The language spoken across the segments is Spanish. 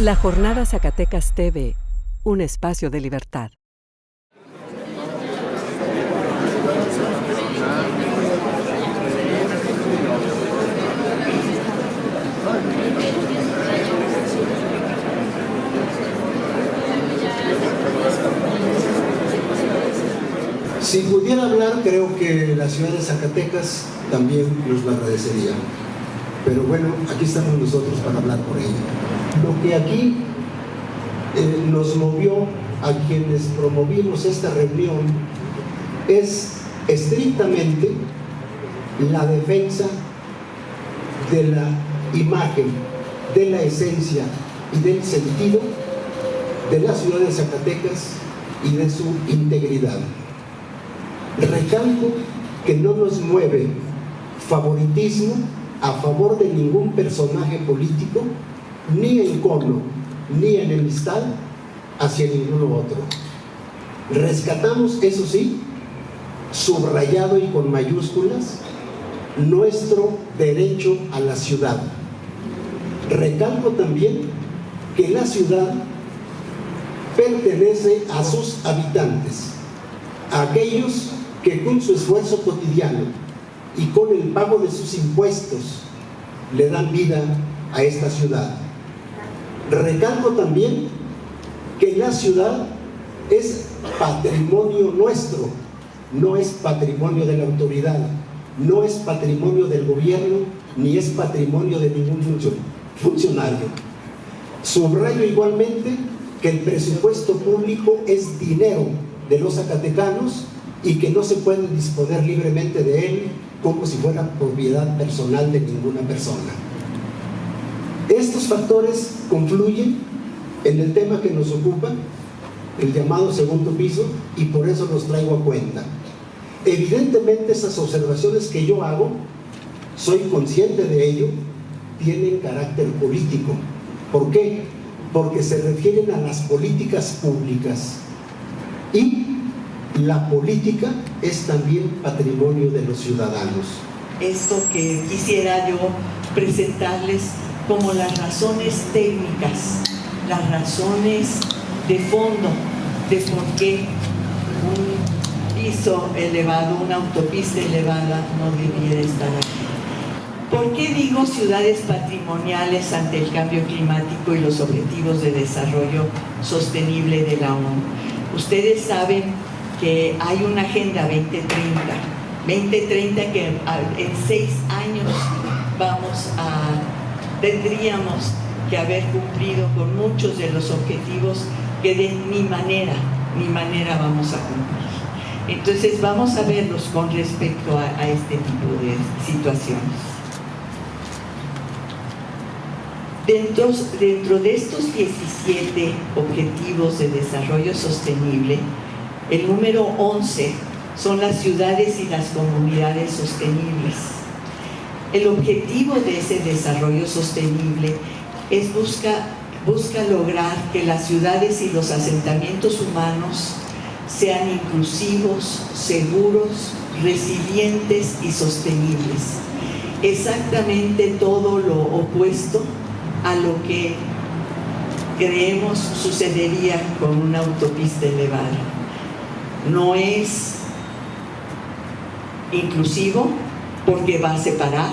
La Jornada Zacatecas TV, un espacio de libertad. Si pudiera hablar, creo que la ciudad de Zacatecas también nos lo agradecería. Pero bueno, aquí estamos nosotros para hablar por ella. Lo que aquí nos movió a quienes promovimos esta reunión es estrictamente la defensa de la imagen, de la esencia y del sentido de la ciudad de Zacatecas y de su integridad. Recalco que no nos mueve favoritismo a favor de ningún personaje político, ni encono, ni enemistad hacia ninguno otro. Rescatamos, eso sí, subrayado y con mayúsculas, nuestro derecho a la ciudad. Recalco también que la ciudad pertenece a sus habitantes, a aquellos que con su esfuerzo cotidiano y con el pago de sus impuestos le dan vida a esta ciudad. Recalco también que la ciudad es patrimonio nuestro, no es patrimonio de la autoridad, no es patrimonio del gobierno, ni es patrimonio de ningún funcionario. Subrayo igualmente que el presupuesto público es dinero de los zacatecanos y que no se puede disponer libremente de él como si fuera propiedad personal de ninguna persona. Estos factores confluyen en el tema que nos ocupa, el llamado segundo piso, y por eso los traigo a cuenta. Evidentemente esas observaciones que yo hago, soy consciente de ello, tienen carácter político. ¿Por qué? Porque se refieren a las políticas públicas, y la política es también patrimonio de los ciudadanos. Esto que quisiera yo presentarles como las razones técnicas, las razones de fondo de por qué un piso elevado, una autopista elevada no debiera estar aquí. ¿Por qué digo ciudades patrimoniales ante el cambio climático y los objetivos de desarrollo sostenible de la ONU? Ustedes saben que hay una agenda 2030 que en 6 años tendríamos que haber cumplido con muchos de los objetivos que de ni manera vamos a cumplir. Entonces vamos a verlos con respecto a este tipo de situaciones. Dentro de estos 17 objetivos de desarrollo sostenible, el número 11 son las ciudades y las comunidades sostenibles. El objetivo de ese desarrollo sostenible es busca lograr que las ciudades y los asentamientos humanos sean inclusivos, seguros, resilientes y sostenibles. Exactamente todo lo opuesto a lo que creemos sucedería con una autopista elevada. No es inclusivo porque va a separar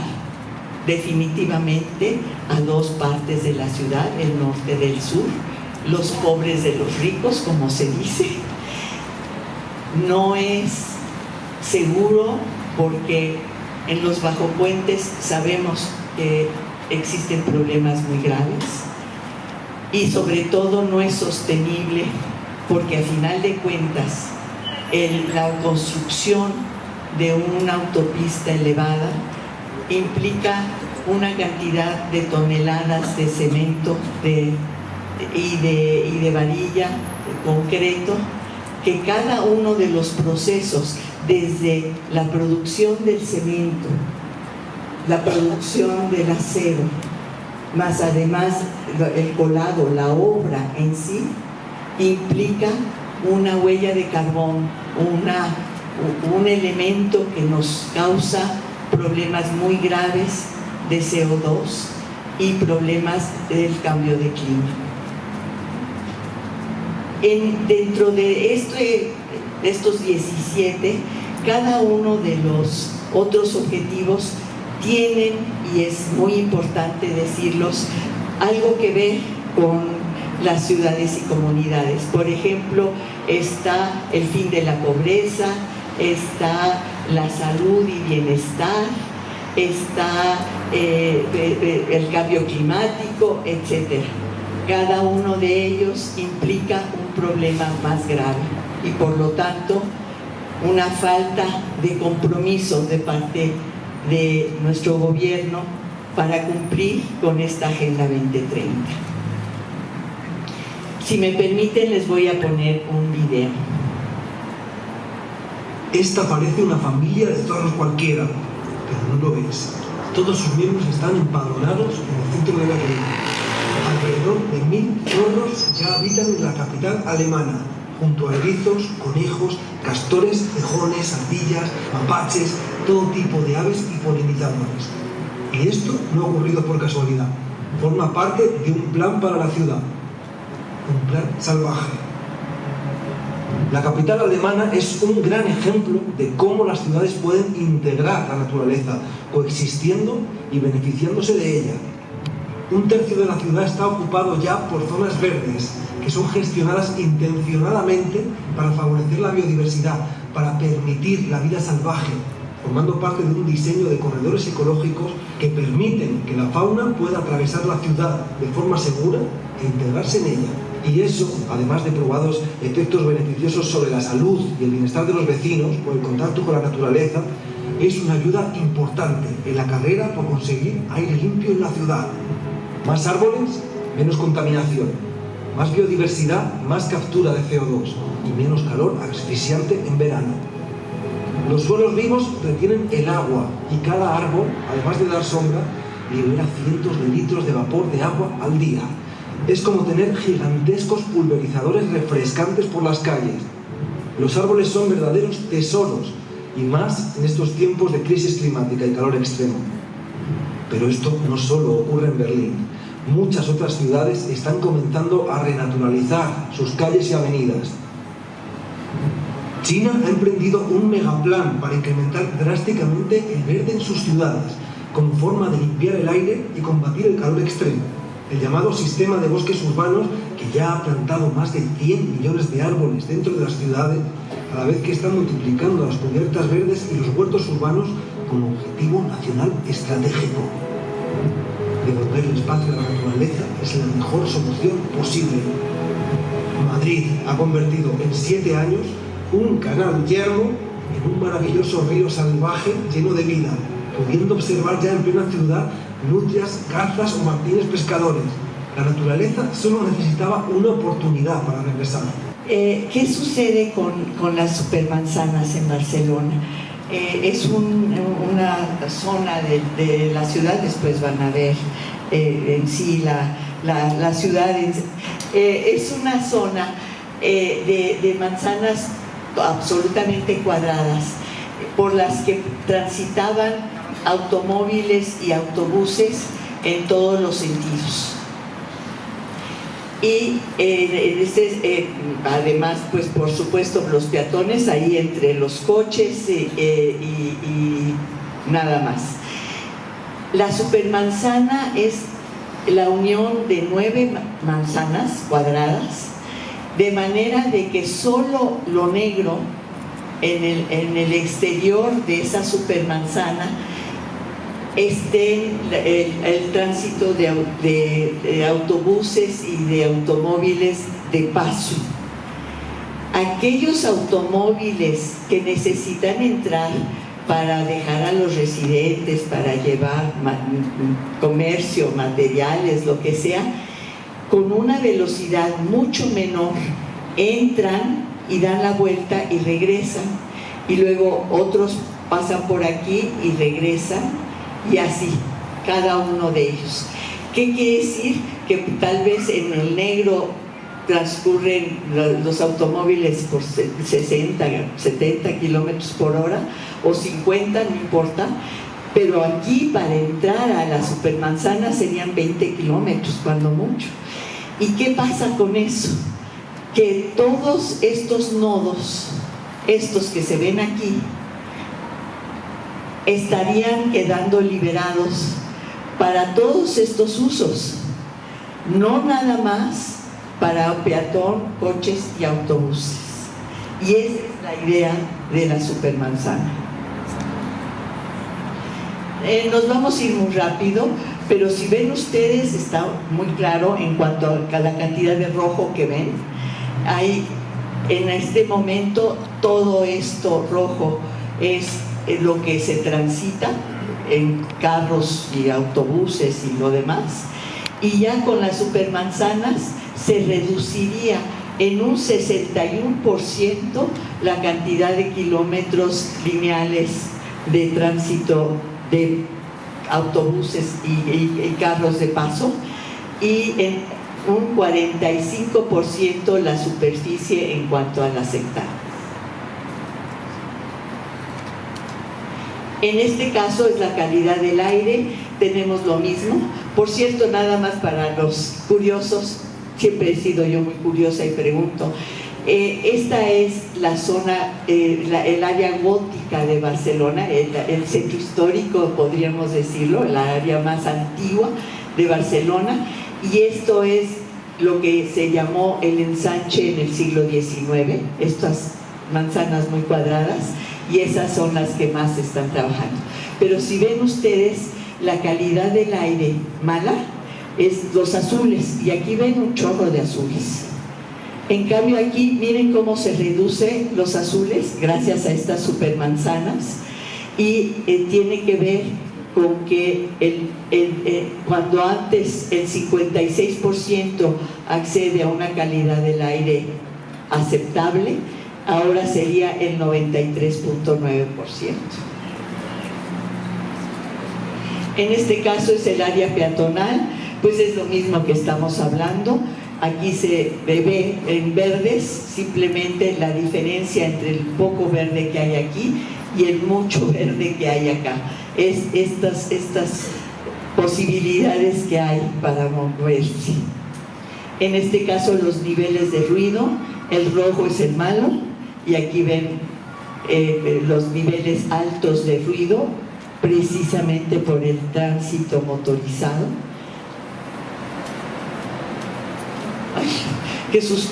definitivamente a dos partes de la ciudad, el norte del sur, los pobres de los ricos, como se dice. No es seguro porque en los bajopuentes sabemos que existen problemas muy graves, y sobre todo no es sostenible porque a final de cuentas la construcción de una autopista elevada implica una cantidad de toneladas de cemento y de varilla, de concreto, que cada uno de los procesos, desde la producción del cemento, la producción del acero, más además el colado, la obra en sí, implica una huella de carbón, un elemento que nos causa problemas muy graves de CO2 y problemas del cambio de clima. Dentro de estos 17, cada uno de los otros objetivos tienen, y es muy importante decirlos, algo que ver con las ciudades y comunidades. Por ejemplo, está el fin de la pobreza, está la salud y bienestar, está el cambio climático, etc. Cada uno de ellos implica un problema más grave y por lo tanto una falta de compromiso de parte de nuestro gobierno para cumplir con esta Agenda 2030. Si me permiten, les voy a poner un video. Esta parece una familia de zorros cualquiera, pero no lo es. Todos sus miembros están empadronados en el centro de la región. Alrededor de 1000 zorros ya habitan en la capital alemana, junto a erizos, conejos, castores, cejones, ardillas, mapaches, todo tipo de aves y polinizadores. Y esto no ha ocurrido por casualidad. Forma parte de un plan para la ciudad. Un plan salvaje. La capital alemana es un gran ejemplo de cómo las ciudades pueden integrar la naturaleza, coexistiendo y beneficiándose de ella. Un tercio de la ciudad está ocupado ya por zonas verdes, que son gestionadas intencionadamente para favorecer la biodiversidad, para permitir la vida salvaje, formando parte de un diseño de corredores ecológicos que permiten que la fauna pueda atravesar la ciudad de forma segura e integrarse en ella. Y eso, además de probados efectos beneficiosos sobre la salud y el bienestar de los vecinos por el contacto con la naturaleza, es una ayuda importante en la carrera por conseguir aire limpio en la ciudad. Más árboles, menos contaminación. Más biodiversidad, más captura de CO2 y menos calor asfixiante en verano. Los suelos vivos retienen el agua y cada árbol, además de dar sombra, libera cientos de litros de vapor de agua al día. Es como tener gigantescos pulverizadores refrescantes por las calles. Los árboles son verdaderos tesoros, y más en estos tiempos de crisis climática y calor extremo. Pero esto no solo ocurre en Berlín. Muchas otras ciudades están comenzando a renaturalizar sus calles y avenidas. China ha emprendido un megaplan para incrementar drásticamente el verde en sus ciudades, como forma de limpiar el aire y combatir el calor extremo. El llamado sistema de bosques urbanos, que ya ha plantado más de 100 millones de árboles dentro de las ciudades, a la vez que están multiplicando las cubiertas verdes y los huertos urbanos como objetivo nacional estratégico. Devolver el espacio a la naturaleza es la mejor solución posible. Madrid ha convertido en 7 años un canal yermo en un maravilloso río salvaje lleno de vida, pudiendo observar ya en plena ciudad nutrias, garzas o martines pescadores. La naturaleza solo necesitaba una oportunidad para regresar. ¿Qué sucede con las supermanzanas en Barcelona? Es una zona de la ciudad, después van a ver en sí la ciudad. Es una zona de manzanas absolutamente cuadradas, por las que transitaban automóviles y autobuses en todos los sentidos. Y además, pues por supuesto, los peatones ahí entre los coches y nada más. La supermanzana es la unión de 9 manzanas cuadradas, de manera de que solo lo negro en el exterior de esa supermanzana esté el tránsito de autobuses y de automóviles de paso. Aquellos automóviles que necesitan entrar para dejar a los residentes, para llevar comercio, materiales, lo que sea, con una velocidad mucho menor, entran y dan la vuelta y regresan, y luego otros pasan por aquí y regresan, y así, cada uno de ellos. ¿Qué quiere decir? Que tal vez en el negro transcurren los automóviles por 60, 70 kilómetros por hora o 50, no importa, pero aquí para entrar a la supermanzana serían 20 kilómetros, cuando mucho. ¿Y qué pasa con eso? que todos estos nodos, estos que se ven aquí, estarían quedando liberados para todos estos usos, no nada más para peatón, coches y autobuses. Y esa es la idea de la supermanzana. Nos vamos a ir muy rápido, pero si ven ustedes, está muy claro en cuanto a la cantidad de rojo que ven. Hay, en este momento, todo esto rojo es lo que se transita en carros y autobuses y lo demás. Y ya con las supermanzanas se reduciría en un 61% la cantidad de kilómetros lineales de tránsito de autobuses y carros de paso, y en un 45% la superficie en cuanto a las hectáreas. En este caso es la calidad del aire, tenemos lo mismo. Por cierto, nada más para los curiosos, siempre he sido yo muy curiosa y pregunto, esta es la zona, el área gótica de Barcelona, el centro histórico, podríamos decirlo, la área más antigua de Barcelona, y esto es lo que se llamó el ensanche en el siglo XIX, estas manzanas muy cuadradas, y esas son las que más están trabajando. Pero si ven ustedes, la calidad del aire mala es los azules, y aquí ven un chorro de azules. En cambio aquí miren cómo se reducen los azules gracias a estas supermanzanas, y tiene que ver con que cuando antes el 56% accede a una calidad del aire aceptable, ahora sería el 93.9%. En este caso es el área peatonal, pues es lo mismo que estamos hablando. Aquí se ve en verdes simplemente la diferencia entre el poco verde que hay aquí y el mucho verde que hay acá. Es estas posibilidades que hay para moverse. En este caso los niveles de ruido, el rojo es el malo, y aquí ven los niveles altos de ruido precisamente por el tránsito motorizado. Ay, qué susto.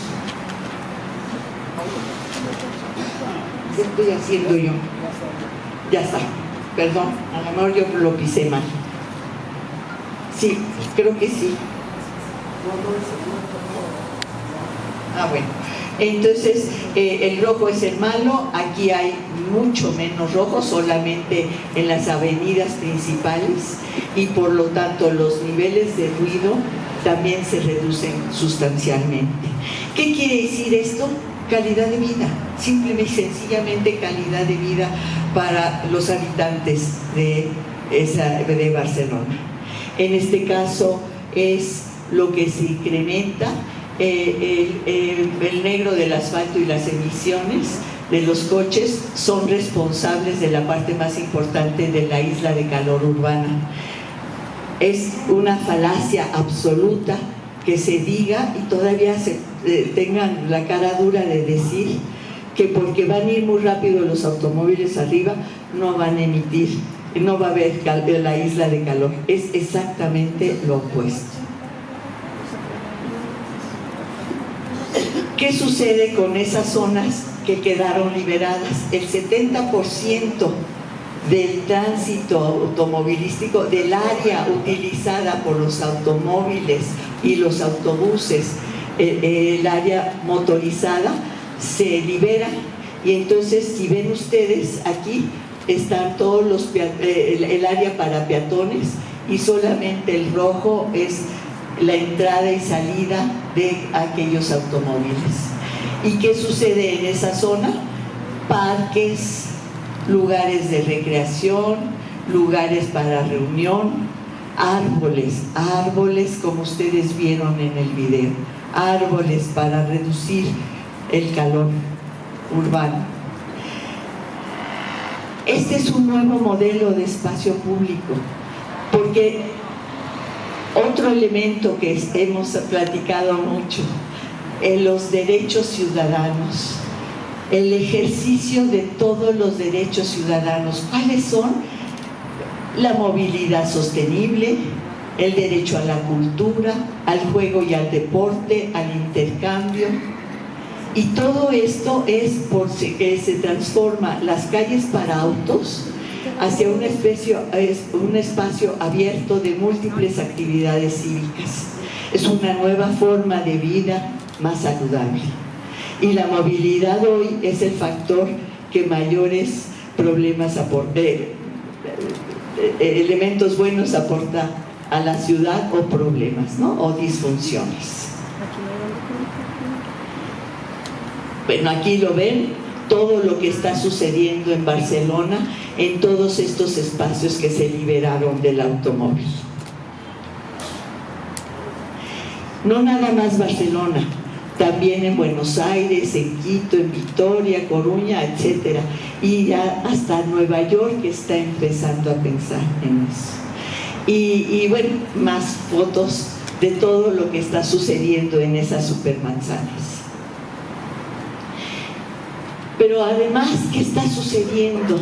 ¿Qué estoy haciendo yo? Ya está, perdón, a lo mejor yo lo pisé mal. Sí, creo que sí. Ah, bueno. Entonces, el rojo es el malo, aquí hay mucho menos rojo, solamente en las avenidas principales, y por lo tanto los niveles de ruido también se reducen sustancialmente. ¿Qué quiere decir esto? Calidad de vida, simple y sencillamente calidad de vida para los habitantes de Barcelona. En este caso es lo que se incrementa. El negro del asfalto y las emisiones de los coches son responsables de la parte más importante de la isla de calor urbana. Es una falacia absoluta que se diga y todavía tengan la cara dura de decir que porque van a ir muy rápido los automóviles arriba no van a emitir, no va a haber la isla de calor. Es exactamente lo opuesto. ¿Qué sucede con esas zonas que quedaron liberadas? El 70% del tránsito automovilístico, del área utilizada por los automóviles y los autobuses, el área motorizada, se libera. Y entonces, si ven ustedes, aquí están todos el área para peatones, y solamente el rojo es la entrada y salida de aquellos automóviles. ¿Y qué sucede en esa zona? Parques, lugares de recreación, lugares para reunión, árboles como ustedes vieron en el video, árboles para reducir el calor urbano. Este es un nuevo modelo de espacio público, porque otro elemento que hemos platicado mucho los derechos ciudadanos, el ejercicio de todos los derechos ciudadanos. ¿Cuáles son? La movilidad sostenible, el derecho a la cultura, al juego y al deporte, al intercambio. Y todo esto es porque se transforma las calles para autos hacia un espacio abierto de múltiples actividades cívicas. Es una nueva forma de vida más saludable. Y la movilidad hoy es el factor que mayores problemas aporta, elementos buenos aporta a la ciudad, o problemas, ¿no? O disfunciones. Bueno, aquí lo ven, todo lo que está sucediendo en Barcelona, en todos estos espacios que se liberaron del automóvil. No nada más Barcelona, también en Buenos Aires, en Quito, en Vitoria, Coruña, etcétera, y ya hasta Nueva York está empezando a pensar en eso. Y bueno, más fotos de todo lo que está sucediendo en esas supermanzanas. Pero además, ¿qué está sucediendo?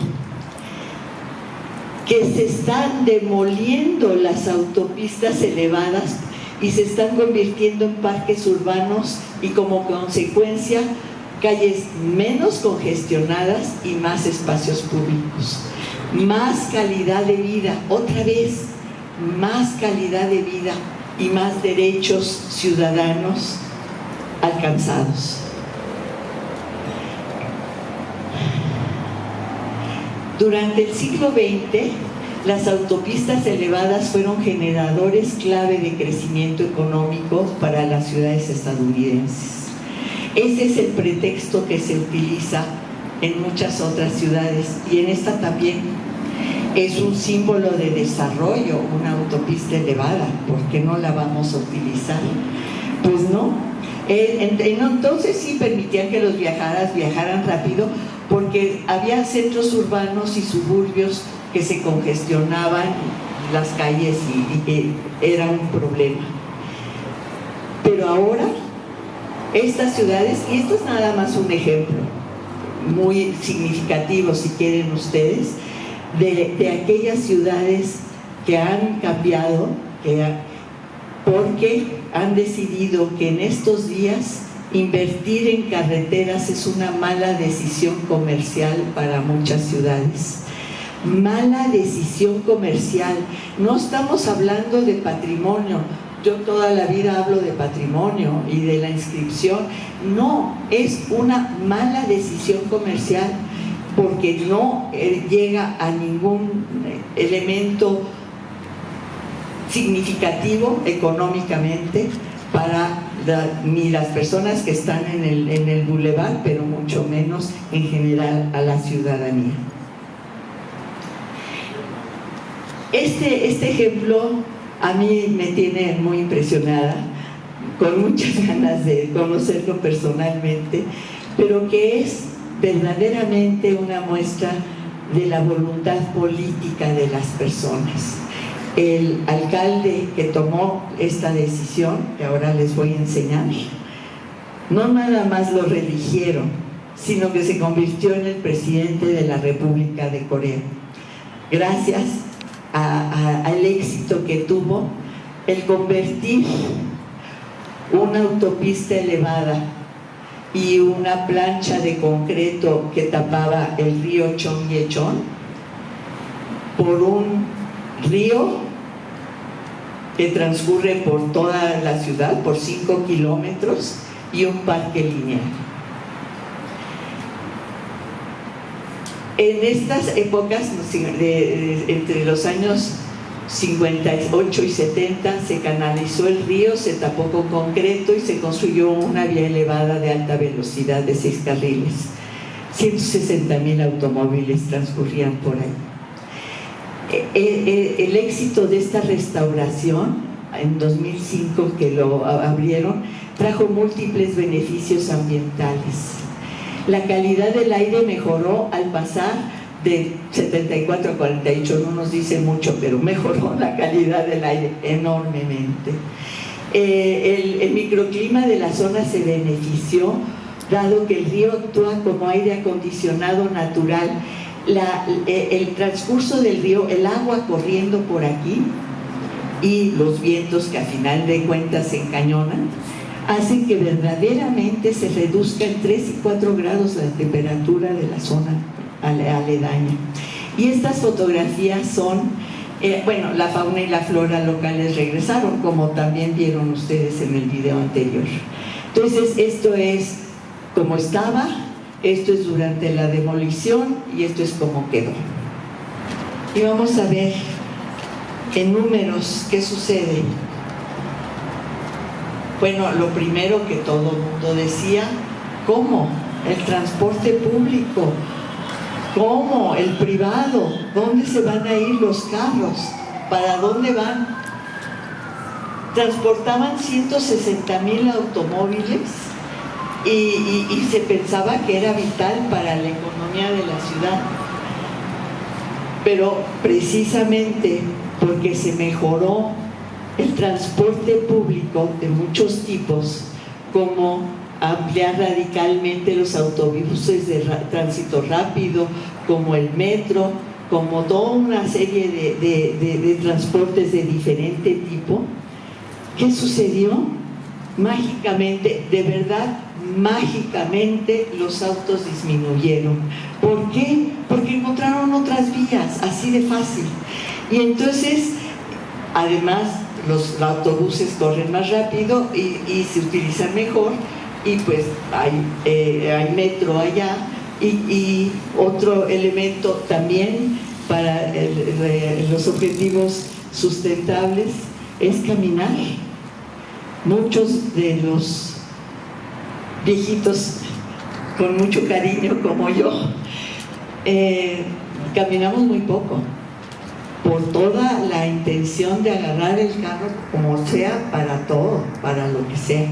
Que se están demoliendo las autopistas elevadas y se están convirtiendo en parques urbanos, y como consecuencia calles menos congestionadas y más espacios públicos, más calidad de vida, otra vez más calidad de vida y más derechos ciudadanos alcanzados. Durante el siglo XX, las autopistas elevadas fueron generadores clave de crecimiento económico para las ciudades estadounidenses. Ese es el pretexto que se utiliza en muchas otras ciudades, y en esta también. Es un símbolo de desarrollo, una autopista elevada. ¿Por qué no la vamos a utilizar? Pues no. Entonces sí permitían que los viajaran rápido, porque había centros urbanos y suburbios que se congestionaban las calles y que era un problema. Pero ahora estas ciudades, y esto es nada más un ejemplo muy significativo, si quieren ustedes, de aquellas ciudades que han cambiado, porque han decidido que en estos días invertir en carreteras es una mala decisión comercial para muchas ciudades. Mala decisión comercial. No estamos hablando de patrimonio. Yo toda la vida hablo de patrimonio y de la inscripción. No, es una mala decisión comercial, porque no llega a ningún elemento significativo económicamente para ni las personas que están en el bulevar, pero mucho menos en general a la ciudadanía. Este ejemplo a mí me tiene muy impresionada, con muchas ganas de conocerlo personalmente, pero que es verdaderamente una muestra de la voluntad política de las personas. El alcalde que tomó esta decisión, que ahora les voy a enseñar, no nada más lo reeligieron, sino que se convirtió en el presidente de la República de Corea. Gracias al éxito que tuvo el convertir una autopista elevada y una plancha de concreto que tapaba el río Cheonggyecheon por un río que transcurre por toda la ciudad, por 5 kilómetros, y un parque lineal. En estas épocas, entre los años 58 y 70, se canalizó el río, se tapó con concreto y se construyó una vía elevada de alta velocidad de 6 carriles. 160,000 automóviles transcurrían por ahí. El éxito de esta restauración en 2005, que lo abrieron, trajo múltiples beneficios ambientales. La calidad del aire mejoró al pasar de 74 a 48, no nos dice mucho, pero mejoró la calidad del aire enormemente. El microclima de la zona se benefició, dado que el río actúa como aire acondicionado natural. El transcurso del río, el agua corriendo por aquí y los vientos que a final de cuentas se encañonan, hacen que verdaderamente se reduzca en 3 y 4 grados la temperatura de la zona aledaña. Y estas fotografías son, bueno, la fauna y la flora locales regresaron, como también vieron ustedes en el video anterior. Entonces, esto es como estaba, esto es durante la demolición y esto es como quedó. Y vamos a ver en números qué sucede. Bueno, lo primero que todo el mundo decía, ¿cómo? El transporte público, ¿cómo? El privado, ¿dónde se van a ir los carros? ¿Para dónde van? Transportaban 160,000 automóviles y se pensaba que era vital para la economía de la ciudad. Pero precisamente porque se mejoró el transporte público de muchos tipos, como ampliar radicalmente los autobuses de tránsito rápido, como el metro, como toda una serie de transportes de diferente tipo. ¿Qué sucedió? Mágicamente, de verdad, mágicamente los autos disminuyeron. ¿Por qué? Porque encontraron otras vías, así de fácil. Y entonces, además, los autobuses corren más rápido y se utilizan mejor, y pues hay metro allá, y otro elemento también para los objetivos sustentables es caminar. Muchos de los viejitos con mucho cariño como yo caminamos muy poco, por toda la intención de agarrar el carro como sea, para todo, para lo que sea.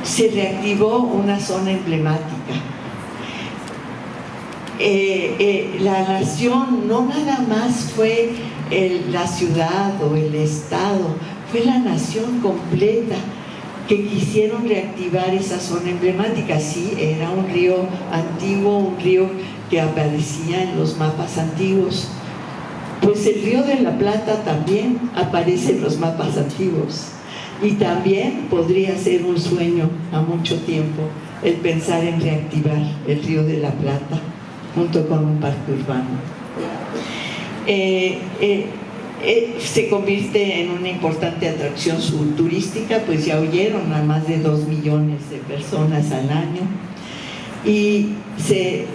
Se reactivó una zona emblemática. La nación no nada más fue la ciudad o el estado, fue la nación completa que quisieron reactivar esa zona emblemática. Sí, era un río antiguo, un río que aparecía en los mapas antiguos. Pues el río de la Plata también aparece en los mapas antiguos, y también podría ser un sueño a mucho tiempo el pensar en reactivar el río de la Plata junto con un parque urbano. Se convierte en una importante atracción turística, pues ya oyeron, a más de 2 millones de personas al año, y se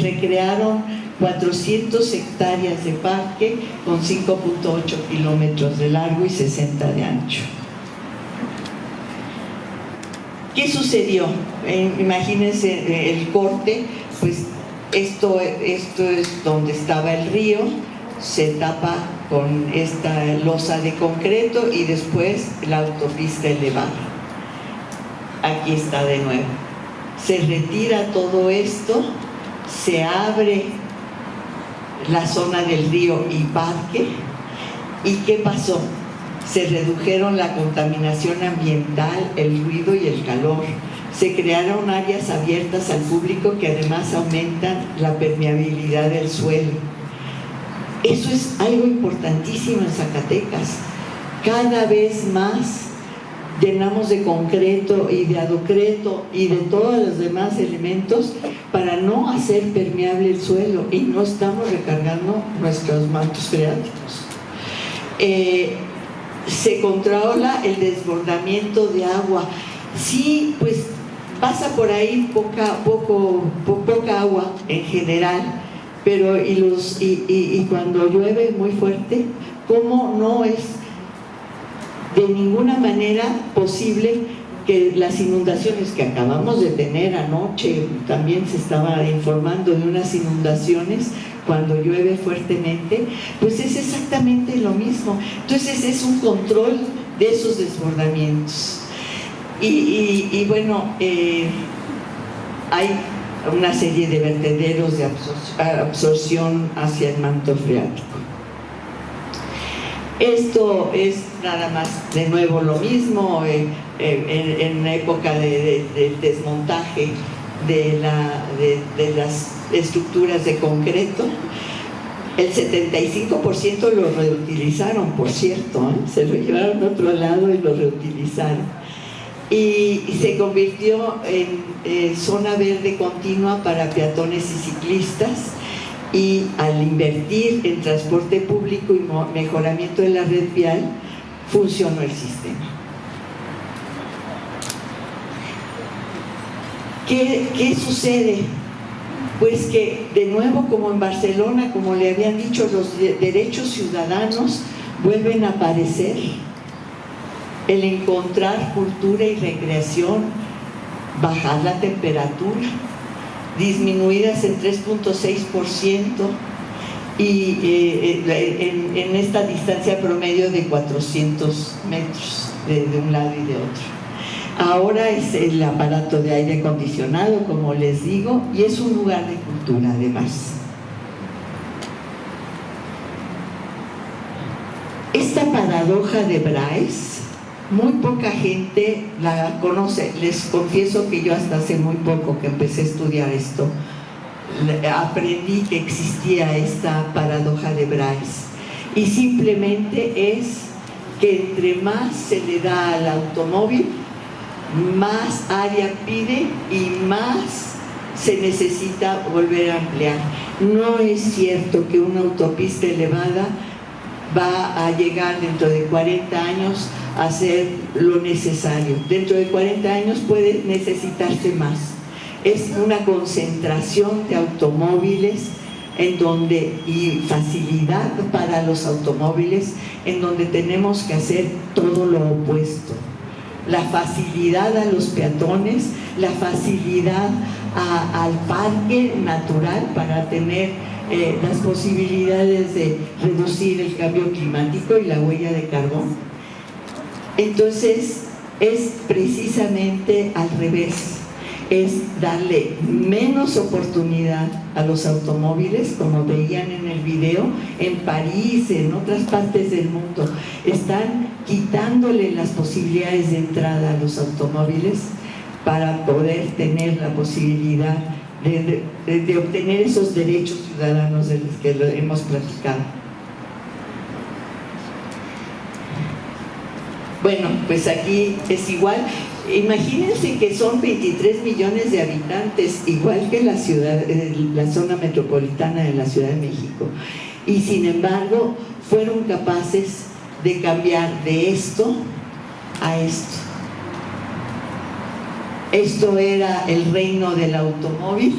recrearon 400 hectáreas de parque con 5.8 kilómetros de largo y 60 de ancho. ¿Qué sucedió? Imagínense el corte, pues esto es donde estaba el río, se tapa con esta losa de concreto y después la autopista elevada. Aquí está de nuevo. Se retira todo esto, se abre la zona del río y parque. ¿Y qué pasó? Se redujeron la contaminación ambiental, el ruido y el calor. Se crearon áreas abiertas al público que además aumentan la permeabilidad del suelo. Eso es algo importantísimo en Zacatecas. Cada vez más llenamos de concreto y de adocreto y de todos los demás elementos para no hacer permeable el suelo, y no estamos recargando nuestros mantos freáticos. Se controla el desbordamiento de agua. Sí, pues pasa por ahí poca agua en general, pero y cuando llueve muy fuerte, ¿cómo no es de ninguna manera posible que las inundaciones que acabamos de tener anoche? También se estaba informando de unas inundaciones cuando llueve fuertemente, pues es exactamente lo mismo. Entonces es un control de esos desbordamientos. Y bueno, hay una serie de vertederos de absorción hacia el manto freático. Esto es nada más de nuevo lo mismo, en la época del desmontaje de las estructuras de concreto. El 75% lo reutilizaron, por cierto, se lo llevaron a otro lado y lo reutilizaron. Y se convirtió en zona verde continua para peatones y ciclistas, y al invertir en transporte público y mejoramiento de la red vial, funcionó el sistema. ¿Qué sucede? Pues que, de nuevo, como en Barcelona, como le habían dicho, los derechos ciudadanos vuelven a aparecer. El encontrar cultura y recreación, bajar la temperatura, disminuidas en 3.6%, y en esta distancia promedio de 400 metros de un lado y de otro. Ahora es el aparato de aire acondicionado, como les digo, y es un lugar de cultura además. Esta paradoja de Bryce, muy poca gente la conoce. Les confieso que yo hasta hace muy poco que empecé a estudiar esto, aprendí que existía esta paradoja de Bryce, y simplemente es que entre más se le da al automóvil, más área pide y más se necesita volver a ampliar. No es cierto que una autopista elevada va a llegar dentro de 40 años a hacer lo necesario. Dentro de 40 años puede necesitarse más. Es una concentración de automóviles y facilidad para los automóviles, en donde tenemos que hacer todo lo opuesto. La facilidad a los peatones, la facilidad al parque natural para tener las posibilidades de reducir el cambio climático y la huella de carbón. Entonces es precisamente al revés, es darle menos oportunidad a los automóviles, como veían en el video. En París, en otras partes del mundo, están quitándole las posibilidades de entrada a los automóviles para poder tener la posibilidad de obtener esos derechos ciudadanos de los que lo hemos platicado. Bueno, pues aquí es igual. Imagínense que son 23 millones de habitantes, igual que la zona metropolitana de la Ciudad de México, y sin embargo fueron capaces de cambiar de esto a esto. Esto era el reino del automóvil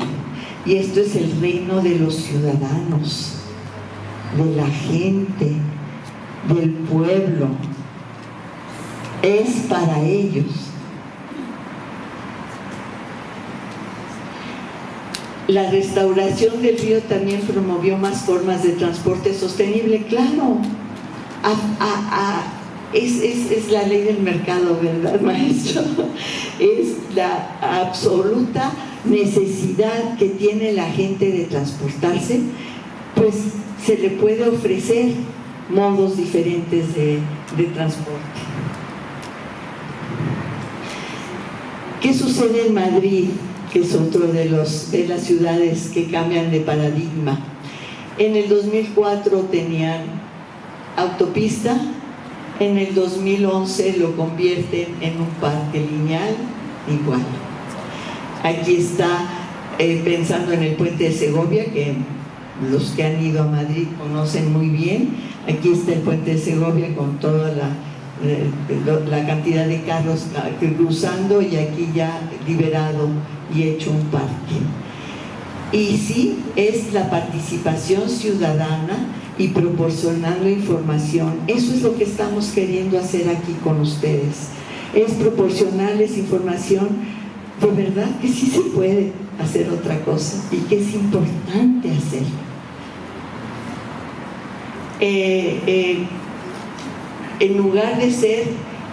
y esto es el reino de los ciudadanos, de la gente, del pueblo. Es para ellos. La restauración del río también promovió más formas de transporte sostenible, claro. Es la ley del mercado, ¿verdad, maestro? Es la absoluta necesidad que tiene la gente de transportarse, pues se le puede ofrecer modos diferentes de transporte. ¿Qué sucede en Madrid, que es otro de las ciudades que cambian de paradigma? En el 2004 tenían autopista, en el 2011 lo convierten en un parque lineal igual. Aquí está, pensando en el puente de Segovia, que los que han ido a Madrid conocen muy bien. Aquí está el puente de Segovia con toda la cantidad de carros cruzando, y aquí ya liberado y hecho un parque. Y sí, es la participación ciudadana y proporcionando información. Eso es lo que estamos queriendo hacer aquí con ustedes, es proporcionarles información. De verdad que sí se puede hacer otra cosa y que es importante hacerlo. En lugar de ser,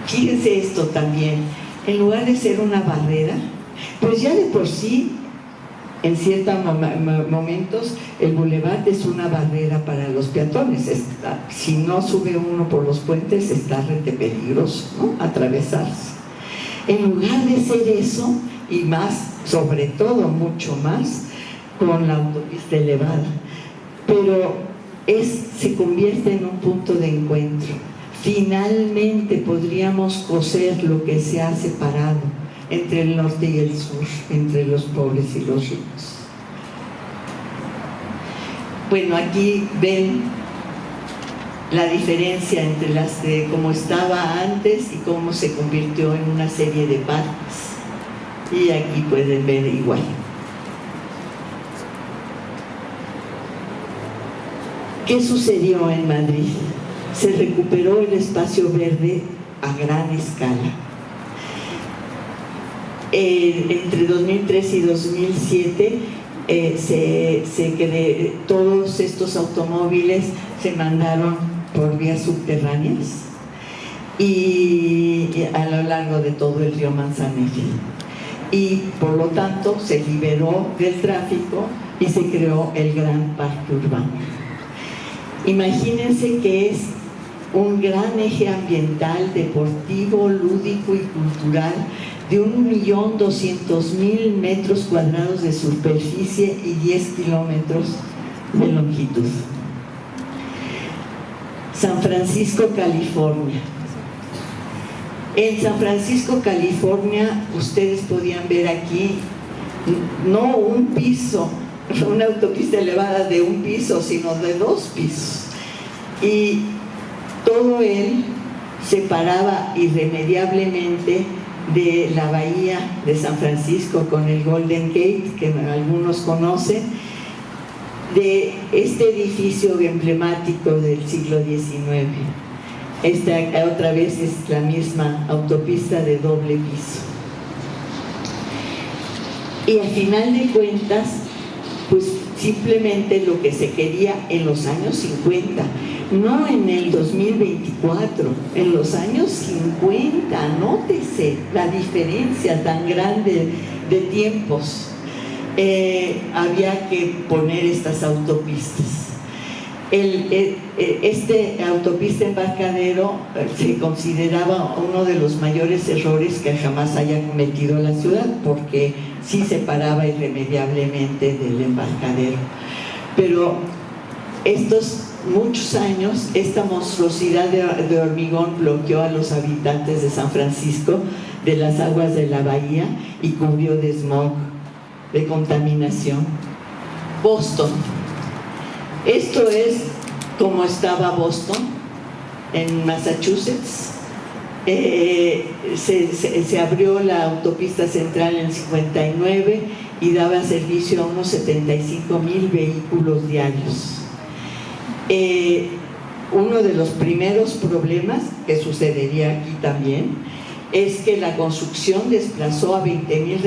fíjense esto también, en lugar de ser una barrera, pues ya de por sí En ciertos momentos el bulevar es una barrera para los peatones. Si no sube uno por los puentes está rete peligroso, ¿no?, atravesarse. En lugar de ser eso, y más, sobre todo mucho más, con la autopista elevada, pero se convierte en un punto de encuentro. Finalmente podríamos coser lo que se ha separado entre el norte y el sur, entre los pobres y los ricos. Bueno, aquí ven la diferencia entre las de cómo estaba antes y cómo se convirtió en una serie de parques. Y aquí pueden ver igual. ¿Qué sucedió en Madrid? Se recuperó el espacio verde a gran escala. Entre 2003 y 2007 todos estos automóviles se mandaron por vías subterráneas y a lo largo de todo el río Manzanillo, y por lo tanto se liberó del tráfico y se creó el gran parque urbano. Imagínense que es un gran eje ambiental, deportivo, lúdico y cultural de 1.200.000 metros cuadrados de superficie y 10 kilómetros de longitud. San Francisco, California. En San Francisco, California, ustedes podían ver aquí no un piso, una autopista elevada de un piso, sino de 2 pisos. Y todo él se paraba irremediablemente de la bahía de San Francisco con el Golden Gate, que algunos conocen, de este edificio emblemático del siglo XIX. Esta otra vez es la misma autopista de doble piso. Y al final de cuentas, pues simplemente lo que se quería en los años 50, no en el 2024, en los años 50, nótese la diferencia tan grande de tiempos. Había que poner estas autopistas. Este autopista Embarcadero se consideraba uno de los mayores errores que jamás haya cometido la ciudad, porque sí se paraba irremediablemente del Embarcadero. Pero estos muchos años, esta monstruosidad de hormigón bloqueó a los habitantes de San Francisco de las aguas de la bahía y cubrió de smog, de contaminación. Boston. Esto es como estaba Boston, en Massachusetts. Se abrió la autopista central en el 59 y daba servicio a unos 75,000 vehículos diarios. Uno de los primeros problemas que sucedería aquí también es que la construcción desplazó a 20,000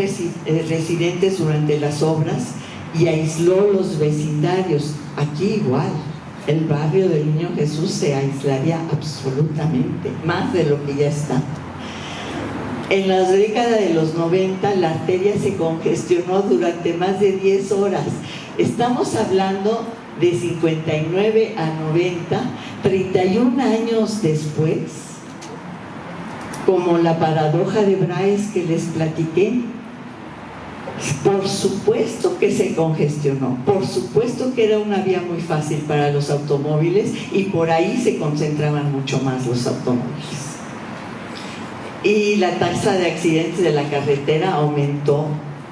residentes durante las obras y aisló los vecindarios. Aquí igual, el barrio del Niño Jesús se aislaría absolutamente, más de lo que ya está. En la década de los 90 la arteria se congestionó durante más de 10 horas. Estamos hablando de 59 a 90, 31 años después, como la paradoja de Bryce que les platiqué. Por supuesto que se congestionó, por supuesto que era una vía muy fácil para los automóviles y por ahí se concentraban mucho más los automóviles. Y la tasa de accidentes de la carretera aumentó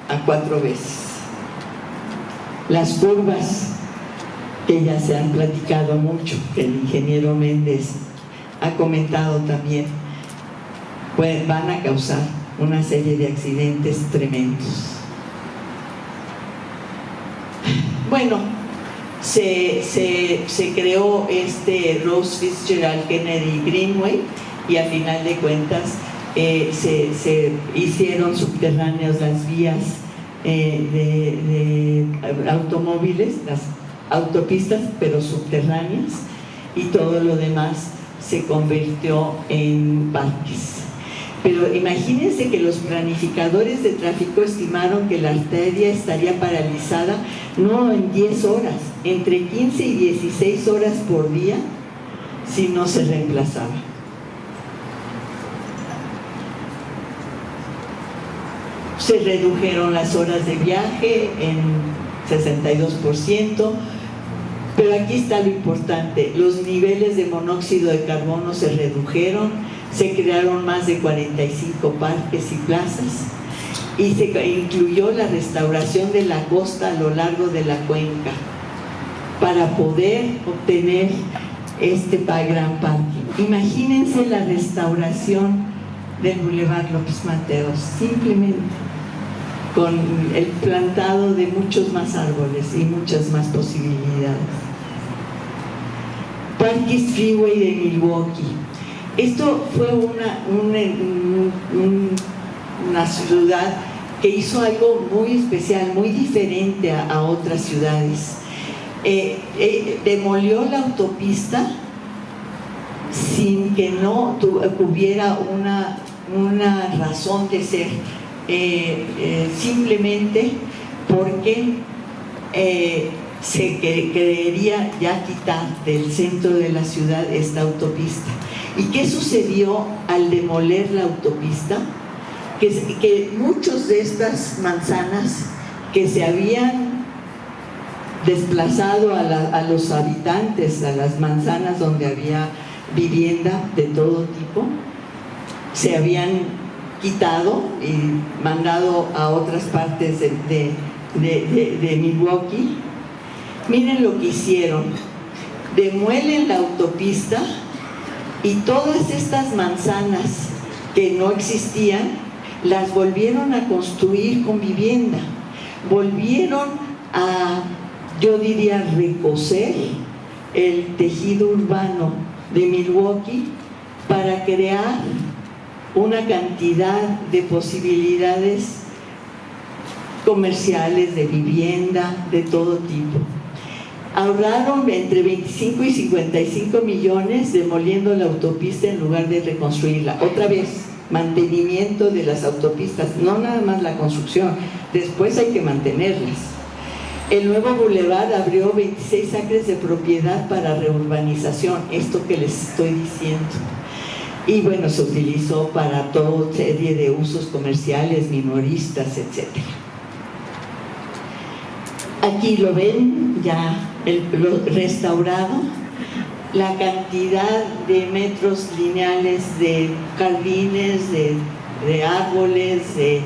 a 4 veces. Las curvas, que ya se han platicado mucho, que el ingeniero Méndez ha comentado también, pues van a causar una serie de accidentes tremendos. Bueno, se creó este Rose Fitzgerald Kennedy Greenway y a final de cuentas se hicieron subterráneas las vías de automóviles, las autopistas, pero subterráneas, y todo lo demás se convirtió en parques. Pero imagínense que los planificadores de tráfico estimaron que la arteria estaría paralizada no en 10 horas, entre 15 y 16 horas por día si no se reemplazaba. Se redujeron las horas de viaje en 62%, pero aquí está lo importante: los niveles de monóxido de carbono se redujeron, se crearon más de 45 parques y plazas, y se incluyó la restauración de la costa a lo largo de la cuenca para poder obtener este gran parque. Imagínense la restauración del Boulevard López Mateos, simplemente con el plantado de muchos más árboles y muchas más posibilidades. Park East Freeway de Milwaukee. Esto fue una ciudad que hizo algo muy especial, muy diferente a otras ciudades. Demolió la autopista sin que no hubiera una razón de ser, simplemente porque se quería ya quitar del centro de la ciudad esta autopista. ¿Y qué sucedió al demoler la autopista? Que muchas de estas manzanas que se habían desplazado a los habitantes, a las manzanas donde había vivienda de todo tipo, se habían quitado y mandado a otras partes de Milwaukee. Miren lo que hicieron: demuelen la autopista y todas estas manzanas que no existían las volvieron a construir con vivienda, volvieron a, yo diría, recoser el tejido urbano de Milwaukee para crear una cantidad de posibilidades comerciales, de vivienda, de todo tipo. Ahorraron entre 25 y 55 millones demoliendo la autopista en lugar de reconstruirla. Otra vez, mantenimiento de las autopistas, no nada más la construcción, después hay que mantenerlas. El nuevo bulevar abrió 26 acres de propiedad para reurbanización, esto que les estoy diciendo. Y bueno, se utilizó para toda serie de usos comerciales, minoristas, etc. Aquí lo ven ya lo restaurado, la cantidad de metros lineales de jardines, de árboles, de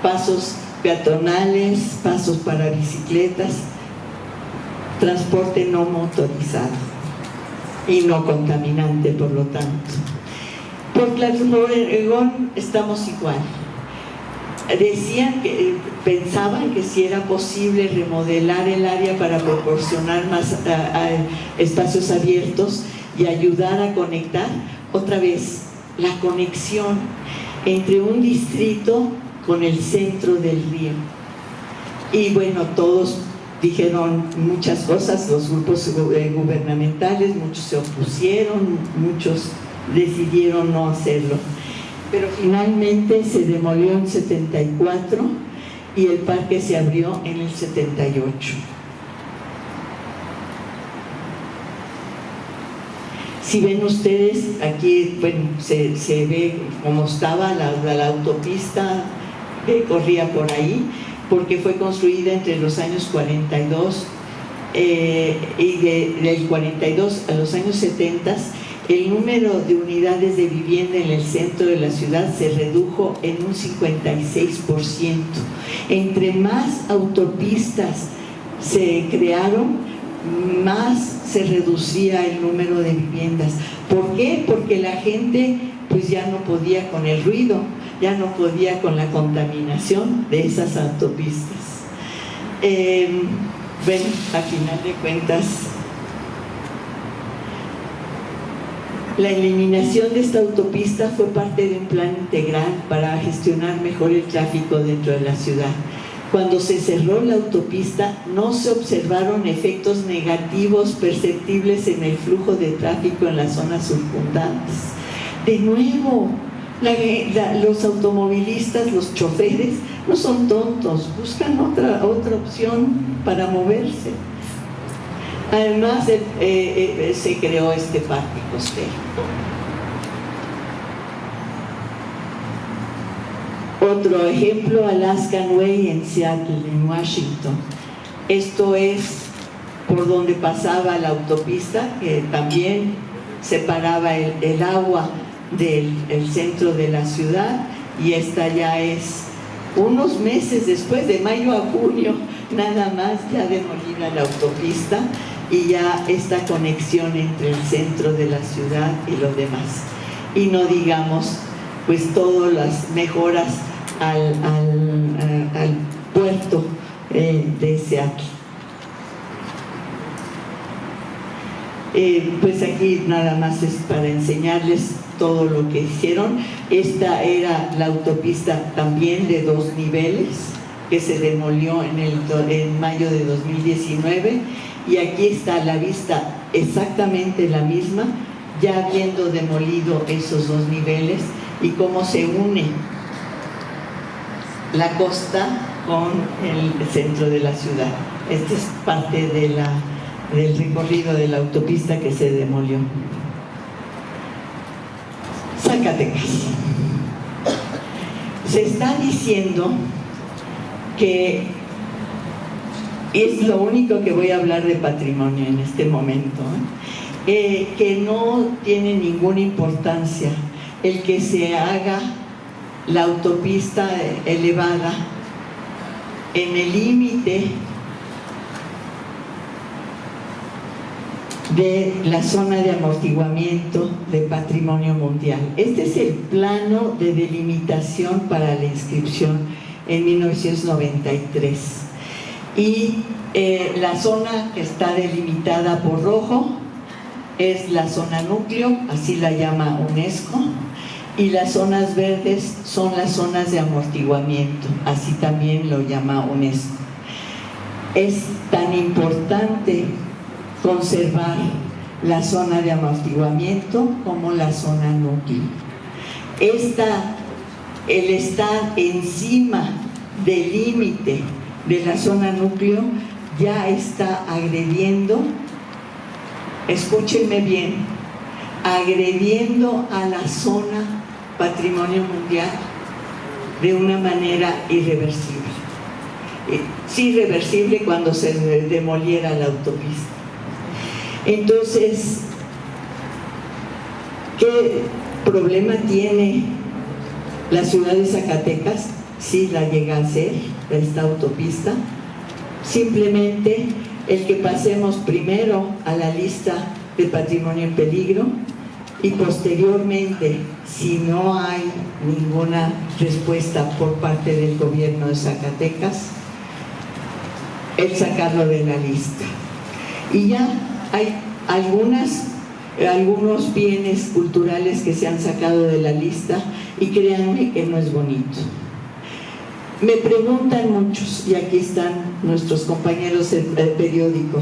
pasos peatonales, pasos para bicicletas, transporte no motorizado y no contaminante, por lo tanto. Por Obregón estamos igual. Decían que pensaban que si era posible remodelar el área para proporcionar más espacios abiertos y ayudar a conectar. Otra vez, la conexión entre un distrito con el centro del río. Y bueno, todos dijeron muchas cosas, los grupos gubernamentales, muchos se opusieron, muchos decidieron no hacerlo. Pero finalmente se demolió en 74 y el parque se abrió en el 78. Si ven ustedes, aquí bueno, se ve cómo estaba la autopista que corría por ahí, porque fue construida entre los años 42 y del 42 a los años 70. El número de unidades de vivienda en el centro de la ciudad se redujo en un 56%. Entre más autopistas se crearon, más se reducía el número de viviendas. ¿Por qué? Porque la gente pues ya no podía con el ruido, ya no podía con la contaminación de esas autopistas. Bueno, a final de cuentas, la eliminación de esta autopista fue parte de un plan integral para gestionar mejor el tráfico dentro de la ciudad. Cuando se cerró la autopista, no se observaron efectos negativos perceptibles en el flujo de tráfico en las zonas circundantes. De nuevo, Los automovilistas, los choferes, no son tontos, buscan otra opción para moverse. Además, se creó este parque costero. Otro ejemplo, Alaskan Way en Seattle, en Washington. Esto es por donde pasaba la autopista, que también separaba el agua del centro de la ciudad, y esta ya es unos meses después, de mayo a junio, nada más, ya demolida la autopista y ya esta conexión entre el centro de la ciudad y lo demás. Y no digamos, pues todas las mejoras al puerto de Seattle. Pues aquí nada más es para enseñarles todo lo que hicieron. Esta era la autopista también de 2 niveles que se demolió en mayo de 2019, y aquí está la vista exactamente la misma, ya habiendo demolido esos 2 niveles, y cómo se une la costa con el centro de la ciudad. Esta es parte del recorrido de la autopista que se demolió. Zacatecas. Se está diciendo que es lo único que voy a hablar de patrimonio en este momento, que no tiene ninguna importancia el que se haga la autopista elevada en el límite de la zona de amortiguamiento de patrimonio mundial. Este es el plano de delimitación para la inscripción en 1993. Y la zona que está delimitada por rojo es la zona núcleo, así la llama UNESCO, y las zonas verdes son las zonas de amortiguamiento, así también lo llama UNESCO. Es tan importante conservar la zona de amortiguamiento como la zona núcleo. El estar encima del límite de la zona núcleo ya está agrediendo, escúchenme bien, agrediendo a la zona patrimonio mundial de una manera irreversible. Sí, irreversible cuando se demoliera la autopista. Entonces, ¿qué problema tiene la ciudad de Zacatecas si la llega a hacer esta autopista? Simplemente el que pasemos primero a la lista de patrimonio en peligro y posteriormente, si no hay ninguna respuesta por parte del gobierno de Zacatecas, el sacarlo de la lista. Y ya hay algunos bienes culturales que se han sacado de la lista, y créanme que no es bonito. Me preguntan muchos, y aquí están nuestros compañeros del periódico,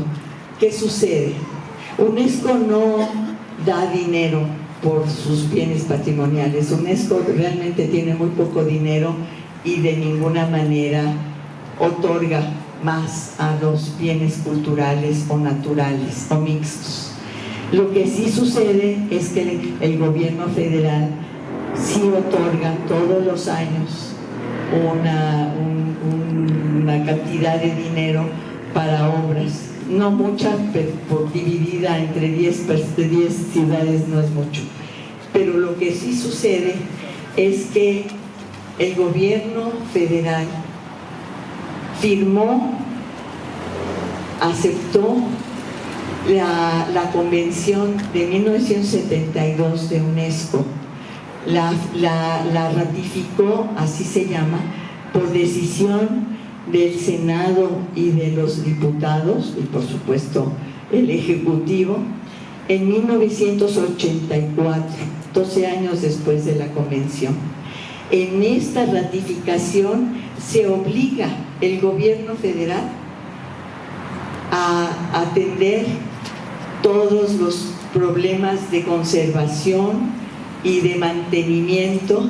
¿qué sucede? UNESCO no da dinero por sus bienes patrimoniales. UNESCO realmente tiene muy poco dinero y de ninguna manera otorga más a los bienes culturales o naturales o mixtos. Lo que sí sucede es que el gobierno federal sí otorga todos los años una cantidad de dinero para obras, no mucha, pero dividida entre 10 ciudades no es mucho. Pero lo que sí sucede es que el gobierno federal aceptó la convención de 1972 de UNESCO, la ratificó, así se llama, por decisión del Senado y de los diputados, y por supuesto el Ejecutivo, en 1984, 12 años después de la convención. En esta ratificación se obliga el gobierno federal a atender todos los problemas de conservación y de mantenimiento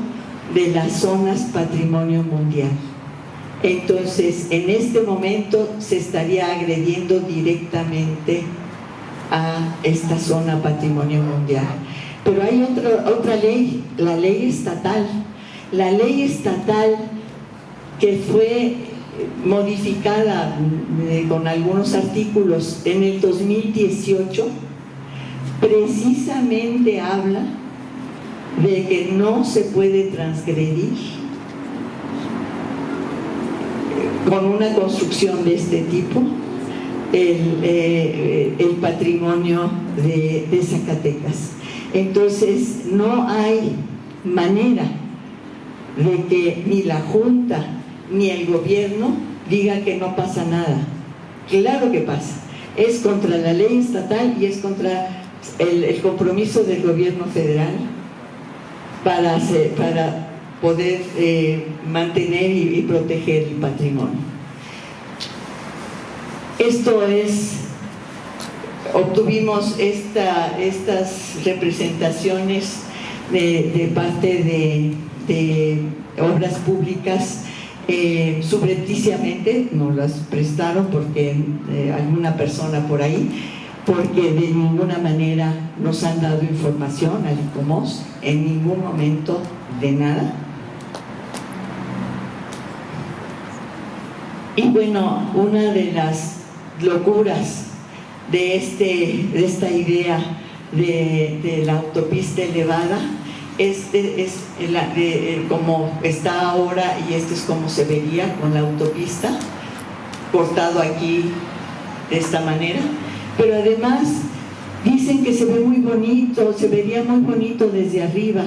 de las zonas patrimonio mundial. Entonces, en este momento se estaría agrediendo directamente a esta zona patrimonio mundial. Pero hay otra ley, la ley estatal. La ley estatal que fue modificada con algunos artículos en el 2018, precisamente habla de que no se puede transgredir con una construcción de este tipo el patrimonio de Zacatecas. Entonces no hay manera de que ni la Junta ni el gobierno diga que no pasa nada. Claro que pasa. Es contra la ley estatal y es contra el compromiso del gobierno federal para poder mantener y proteger el patrimonio. Esto es, obtuvimos estas representaciones de parte de obras públicas subrepticiamente, nos las prestaron porque alguna persona por ahí, porque de ninguna manera nos han dado información al ICOMOS, en ningún momento de nada. Y bueno, una de las locuras de esta idea de la autopista elevada es como está ahora, y esto es como se vería con la autopista, cortado aquí de esta manera. Pero además dicen que se ve muy bonito, se vería muy bonito desde arriba,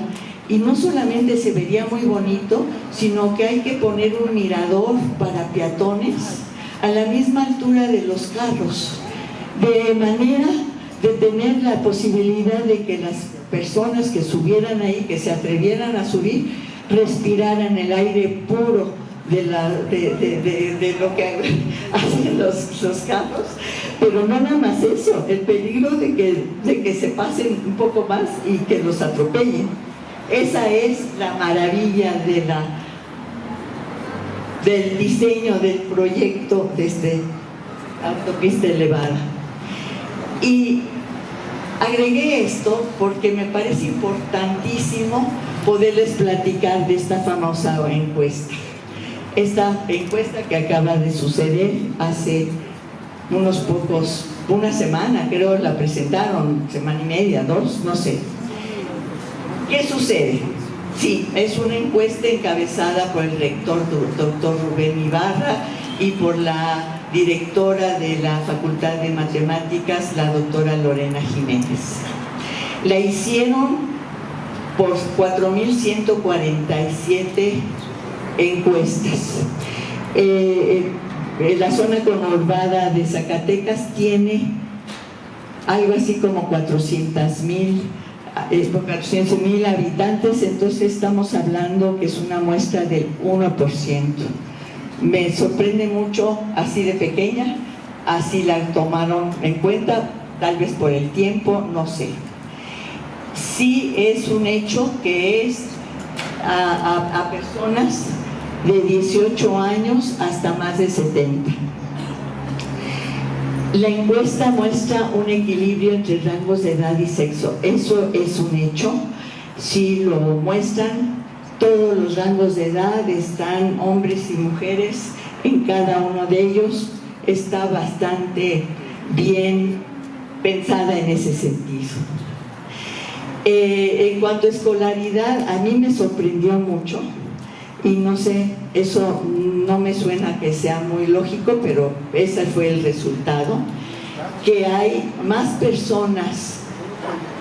y no solamente se vería muy bonito, sino que hay que poner un mirador para peatones a la misma altura de los carros, de manera de tener la posibilidad de que las personas que subieran ahí, que se atrevieran a subir, respiraran el aire puro de lo que hacen los carros. Pero no nada más eso, el peligro de que se pasen un poco más y que los atropellen. Esa es la maravilla del diseño del proyecto de esta autopista elevada. Y agregué esto porque me parece importantísimo poderles platicar de esta famosa encuesta. Esta encuesta que acaba de suceder hace una semana, creo, la presentaron, semana y media, 2, no sé. ¿Qué sucede? Sí, es una encuesta encabezada por el rector, doctor Rubén Ibarra, y por la directora de la Facultad de Matemáticas, la doctora Lorena Jiménez. La hicieron por 4.147 encuestas. La zona conurbada de Zacatecas tiene algo así como 400,000 habitantes, entonces estamos hablando que es una muestra del 1%. Me sorprende mucho, así de pequeña, así la tomaron en cuenta, tal vez por el tiempo, no sé. Sí es un hecho que es a personas de 18 años hasta más de 70. La encuesta muestra un equilibrio entre rangos de edad y sexo. Eso es un hecho. Sí lo muestran. Todos los rangos de edad están hombres y mujeres en cada uno de ellos. Está bastante bien pensada en ese sentido. En cuanto a escolaridad, a mí me sorprendió mucho. Y no sé, eso no me suena que sea muy lógico, pero ese fue el resultado, que hay más personas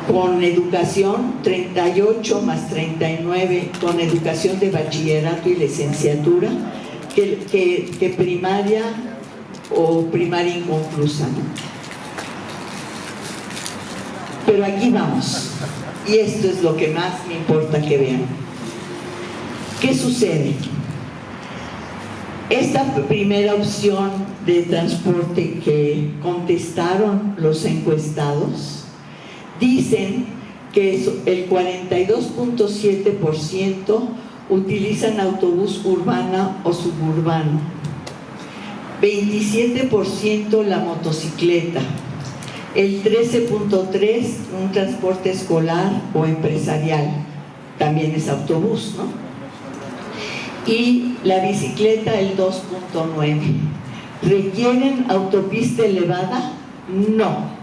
con educación, 38 más 39, con educación de bachillerato y licenciatura, que primaria o primaria inconclusa, ¿no? Pero aquí vamos, y esto es lo que más me importa que vean. ¿Qué sucede? Esta primera opción de transporte que contestaron los encuestados dicen que es el 42.7% utilizan autobús urbano o suburbano, 27% la motocicleta, el 13.3% un transporte escolar o empresarial, también es autobús, ¿no? Y la bicicleta el 2.9%. ¿Requieren autopista elevada? No.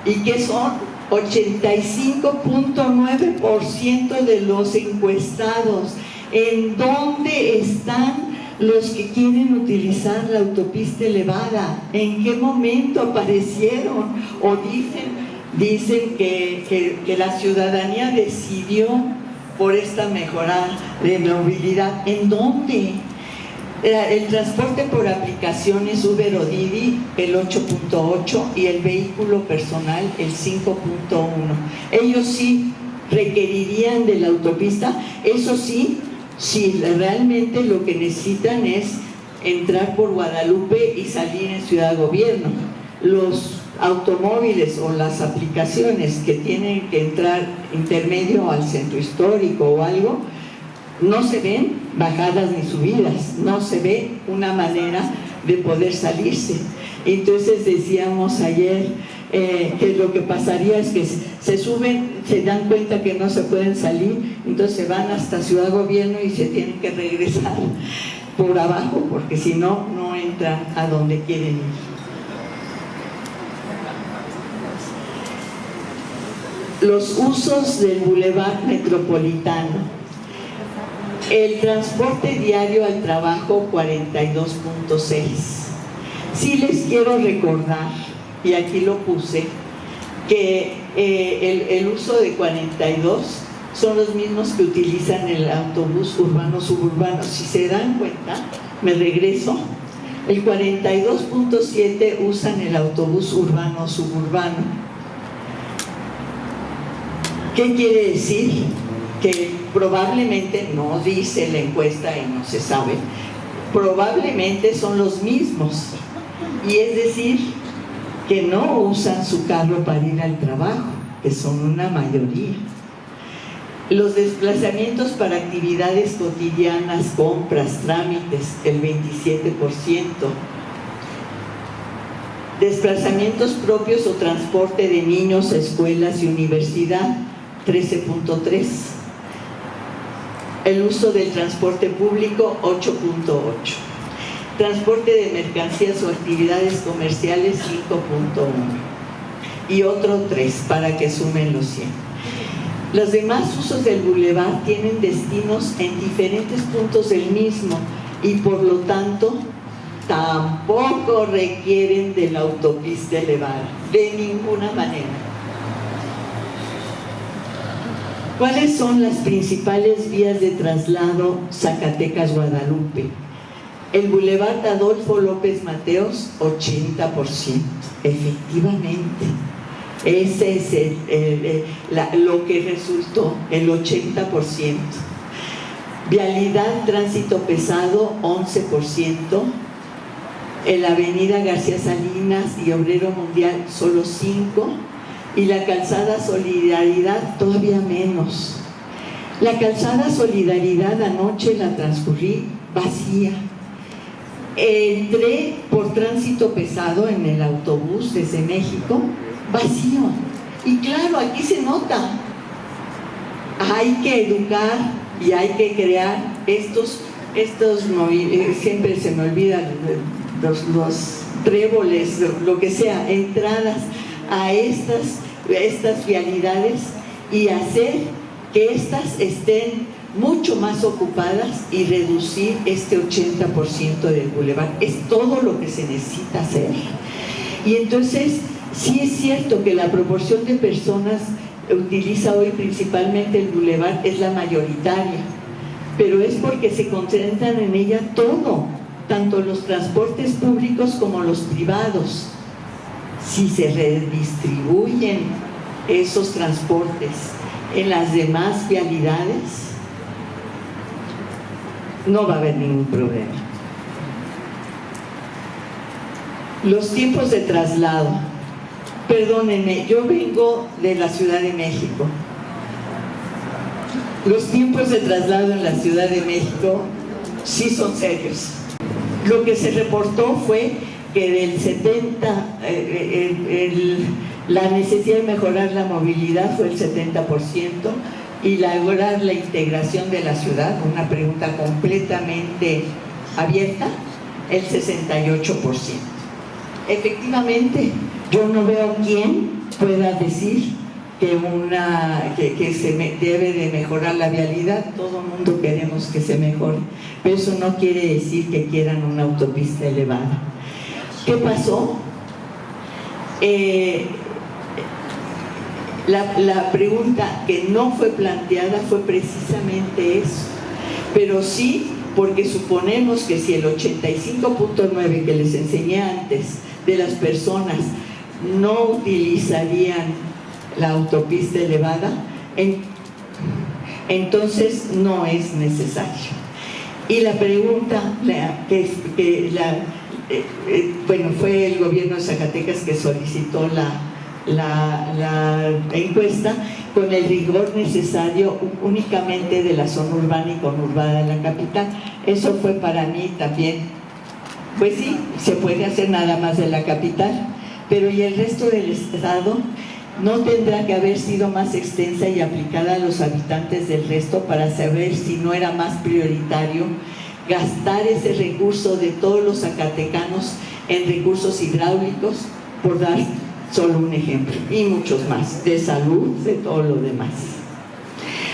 ¿Y qué son? 85.9% de los encuestados. ¿En dónde están los que quieren utilizar la autopista elevada? ¿En qué momento aparecieron? ¿O dicen que la ciudadanía decidió por esta mejora de movilidad? ¿En dónde? El transporte por aplicaciones Uber o Didi el 8.8% y el vehículo personal el 5.1%. Ellos sí requerirían de la autopista, eso sí, si realmente lo que necesitan es entrar por Guadalupe y salir en Ciudad Gobierno. Los automóviles o las aplicaciones que tienen que entrar intermedio al centro histórico o algo, no se ven bajadas ni subidas, no se ve una manera de poder salirse. Entonces decíamos ayer que lo que pasaría es que se suben, se dan cuenta que no se pueden salir, entonces se van hasta Ciudad Gobierno y se tienen que regresar por abajo, porque si no, no entran a donde quieren ir. Los usos del Boulevard Metropolitano. El transporte diario al trabajo 42.6%. Sí les quiero recordar, y aquí lo puse, que el uso de 42 son los mismos que utilizan el autobús urbano suburbano. Si se dan cuenta, me regreso, el 42.7% usan el autobús urbano suburbano. ¿Qué quiere decir? Que probablemente, no dice la encuesta y no se sabe, probablemente son los mismos, y es decir, que no usan su carro para ir al trabajo, que son una mayoría. Los desplazamientos para actividades cotidianas, compras, trámites, el 27%. Desplazamientos propios o transporte de niños a escuelas y universidad, 13.3%. El uso del transporte público, 8.8%. Transporte de mercancías o actividades comerciales, 5.1%. Y otro 3%, para que sumen los 100. Los demás usos del bulevar tienen destinos en diferentes puntos del mismo y por lo tanto tampoco requieren de la autopista elevada, de ninguna manera. ¿Cuáles son las principales vías de traslado Zacatecas-Guadalupe? El Boulevard Adolfo López Mateos, 80%, efectivamente. Ese es lo que resultó, el 80%. Vialidad, tránsito pesado, 11%. En la avenida García Salinas y Obrero Mundial, solo 5%. Y la calzada Solidaridad, todavía menos. La calzada Solidaridad anoche la transcurrí vacía. Entré por tránsito pesado en el autobús desde México, vacío. Y claro, aquí se nota. Hay que educar y hay que crear estos siempre se me olvidan los tréboles, lo que sea, entradas a estas vialidades y hacer que estas estén mucho más ocupadas y reducir este 80% del bulevar. Es todo lo que se necesita hacer. Y entonces, sí es cierto que la proporción de personas utiliza hoy principalmente el bulevar es la mayoritaria, pero es porque se concentran en ella todo, tanto los transportes públicos como los privados. Si se redistribuyen esos transportes en las demás vialidades, no va a haber ningún problema. Los tiempos de traslado. Perdónenme, yo vengo de la Ciudad de México. Los tiempos de traslado en la Ciudad de México sí son serios. Lo que se reportó fue que del 70, la necesidad de mejorar la movilidad fue el 70% y lograr la integración de la ciudad, una pregunta completamente abierta, el 68%. Efectivamente, yo no veo quién pueda decir que se debe de mejorar la vialidad. Todo el mundo queremos que se mejore, pero eso no quiere decir que quieran una autopista elevada. ¿Qué pasó? La pregunta que no fue planteada fue precisamente eso, pero sí porque suponemos que si el 85.9 que les enseñé antes de las personas no utilizarían la autopista elevada, entonces no es necesario. Y la pregunta bueno, fue el gobierno de Zacatecas que solicitó la encuesta con el rigor necesario únicamente de la zona urbana y conurbada de la capital. Eso fue para mí también, pues sí, se puede hacer nada más de la capital, pero ¿y el resto del estado? ¿No tendrá que haber sido más extensa y aplicada a los habitantes del resto para saber si no era más prioritario gastar ese recurso de todos los zacatecanos en recursos hidráulicos, por dar solo un ejemplo, y muchos más, de salud, de todo lo demás?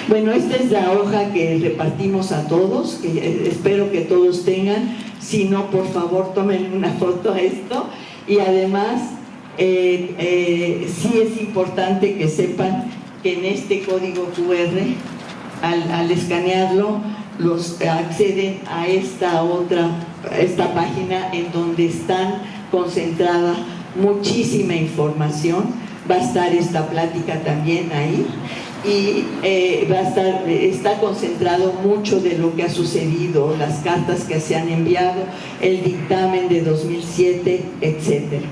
Bueno, esta es la hoja que repartimos a todos, que espero que todos tengan. Si no, por favor, tomen una foto a esto. Y además, sí es importante que sepan que en este código QR, al escanearlo, los acceden a esta página en donde están concentrada muchísima información. Va a estar esta plática también ahí y está concentrado mucho de lo que ha sucedido, las cartas que se han enviado, el dictamen de 2007, etcétera.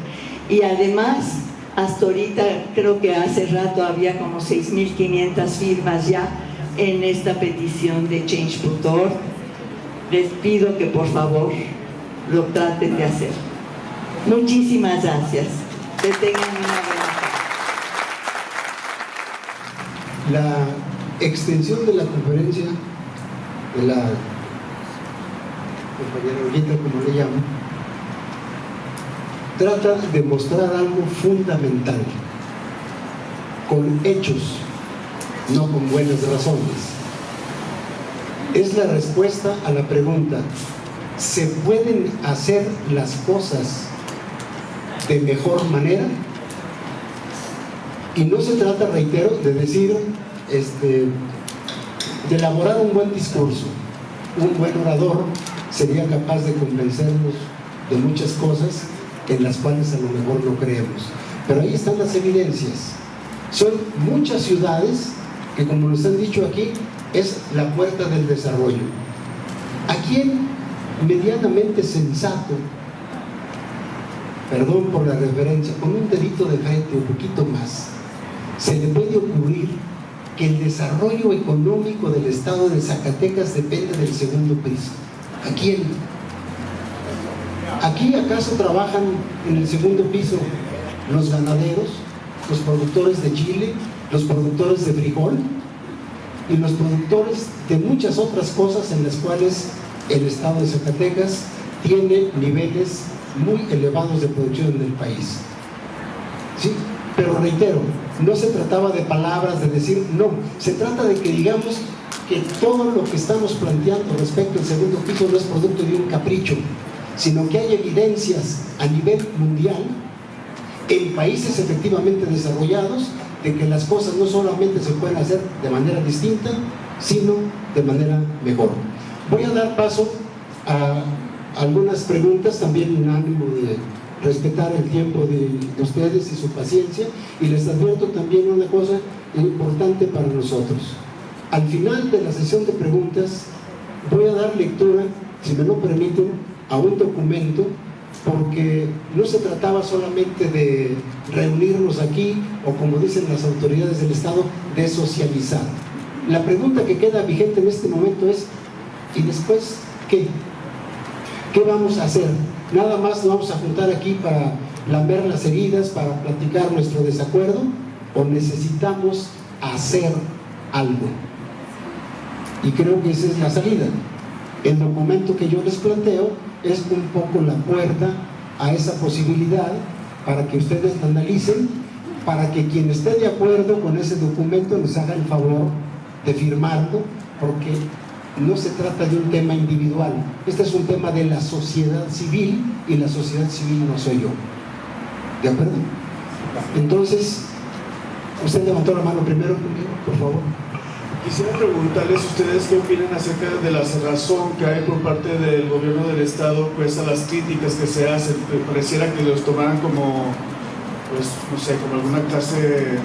Y además, hasta ahorita, creo que hace rato había como 6.500 firmas ya en esta petición de Change.org. Les pido que por favor lo traten de hacer. Muchísimas gracias. Que tengan una buena tarde. La extensión de la conferencia de la compañera Ollita, como le llamo, trata de mostrar algo fundamental, con hechos, no con buenas razones. Es la respuesta a la pregunta: ¿se pueden hacer las cosas de mejor manera? Y no se trata, reitero, de decir, de elaborar un buen discurso. Un buen orador sería capaz de convencernos de muchas cosas en las cuales a lo mejor no creemos, pero ahí están las evidencias. Son muchas ciudades que, como nos han dicho aquí, es la puerta del desarrollo. ¿A quién medianamente sensato, perdón por la referencia, con un dedito de frente, un poquito más, se le puede ocurrir que el desarrollo económico del estado de Zacatecas depende del segundo piso? ¿A quién? ¿Aquí acaso trabajan en el segundo piso los ganaderos, los productores de chile, los productores de frijol y los productores de muchas otras cosas en las cuales el estado de Zacatecas tiene niveles muy elevados de producción en el país? ¿Sí? Pero reitero, no se trataba de palabras, de decir no, se trata de que digamos que todo lo que estamos planteando respecto al segundo piso no es producto de un capricho, sino que hay evidencias a nivel mundial, en países efectivamente desarrollados, de que las cosas no solamente se pueden hacer de manera distinta, sino de manera mejor. Voy a dar paso a algunas preguntas, también en ánimo de respetar el tiempo de ustedes y su paciencia, y les advierto también una cosa importante para nosotros. Al final de la sesión de preguntas voy a dar lectura, si me lo permiten, a un documento porque no se trataba solamente de reunirnos aquí, o como dicen las autoridades del Estado, de socializar. La pregunta que queda vigente en este momento es, ¿y después qué? ¿Qué vamos a hacer? ¿Nada más nos vamos a juntar aquí para lamber las heridas, para platicar nuestro desacuerdo? ¿O necesitamos hacer algo? Y creo que esa es la salida. El documento que yo les planteo es un poco la puerta a esa posibilidad para que ustedes la analicen, para que quien esté de acuerdo con ese documento nos haga el favor de firmarlo, porque no se trata de un tema individual. Este es un tema de la sociedad civil, y la sociedad civil no soy yo. ¿De acuerdo? Entonces, usted levantó la mano primero, por favor. Quisiera preguntarles ustedes qué opinan acerca de la cerrazón que hay por parte del gobierno del estado, pues, a las críticas que se hacen. Pareciera que los tomaran como, pues, no sé, como alguna clase,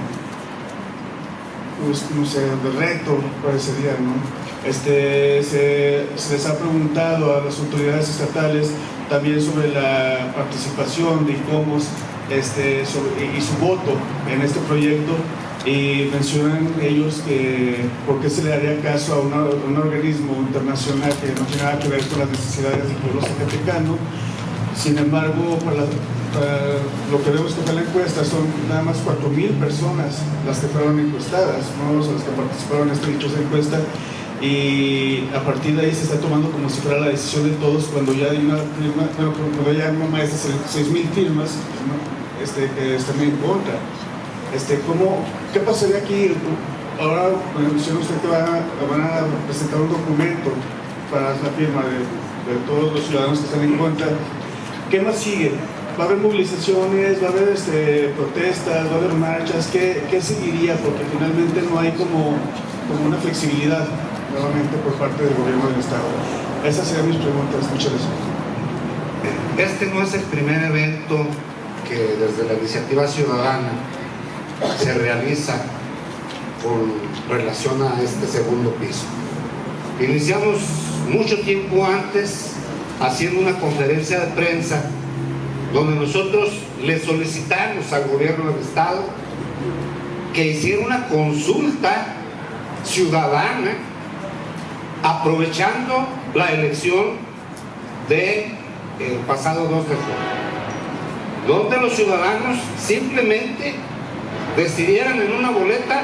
pues, no sé, de reto, parecería, ¿no? Se les ha preguntado a las autoridades estatales también sobre la participación de ICOMOS y su voto en este proyecto, y mencionan ellos que por qué se le daría caso a un organismo internacional que no tiene nada que ver con las necesidades del pueblo zacatecano. Sin embargo, para lo que vemos que fue la encuesta, son nada más 4,000 personas las que fueron encuestadas, no las que participaron en esta dichosa encuesta, y a partir de ahí se está tomando como si fuera la decisión de todos, cuando ya hay cuando ya hay más de 6,000 firmas, ¿no? Que están en contra. ¿Qué pasaría aquí? Ahora menciona usted que van a presentar un documento para la firma de todos los ciudadanos que están en contra. ¿Qué más sigue? ¿Va a haber movilizaciones? ¿Va a haber protestas? ¿Va a haber marchas? ¿Qué seguiría? Porque finalmente no hay como una flexibilidad nuevamente por parte del gobierno del Estado. Esas serían mis preguntas. Muchas gracias. Este no es el primer evento que desde la iniciativa ciudadana se realiza con relación a este segundo piso. Iniciamos mucho tiempo antes haciendo una conferencia de prensa donde nosotros le solicitamos al gobierno del estado que hiciera una consulta ciudadana aprovechando la elección del pasado 2 de junio, donde los ciudadanos simplemente decidieran en una boleta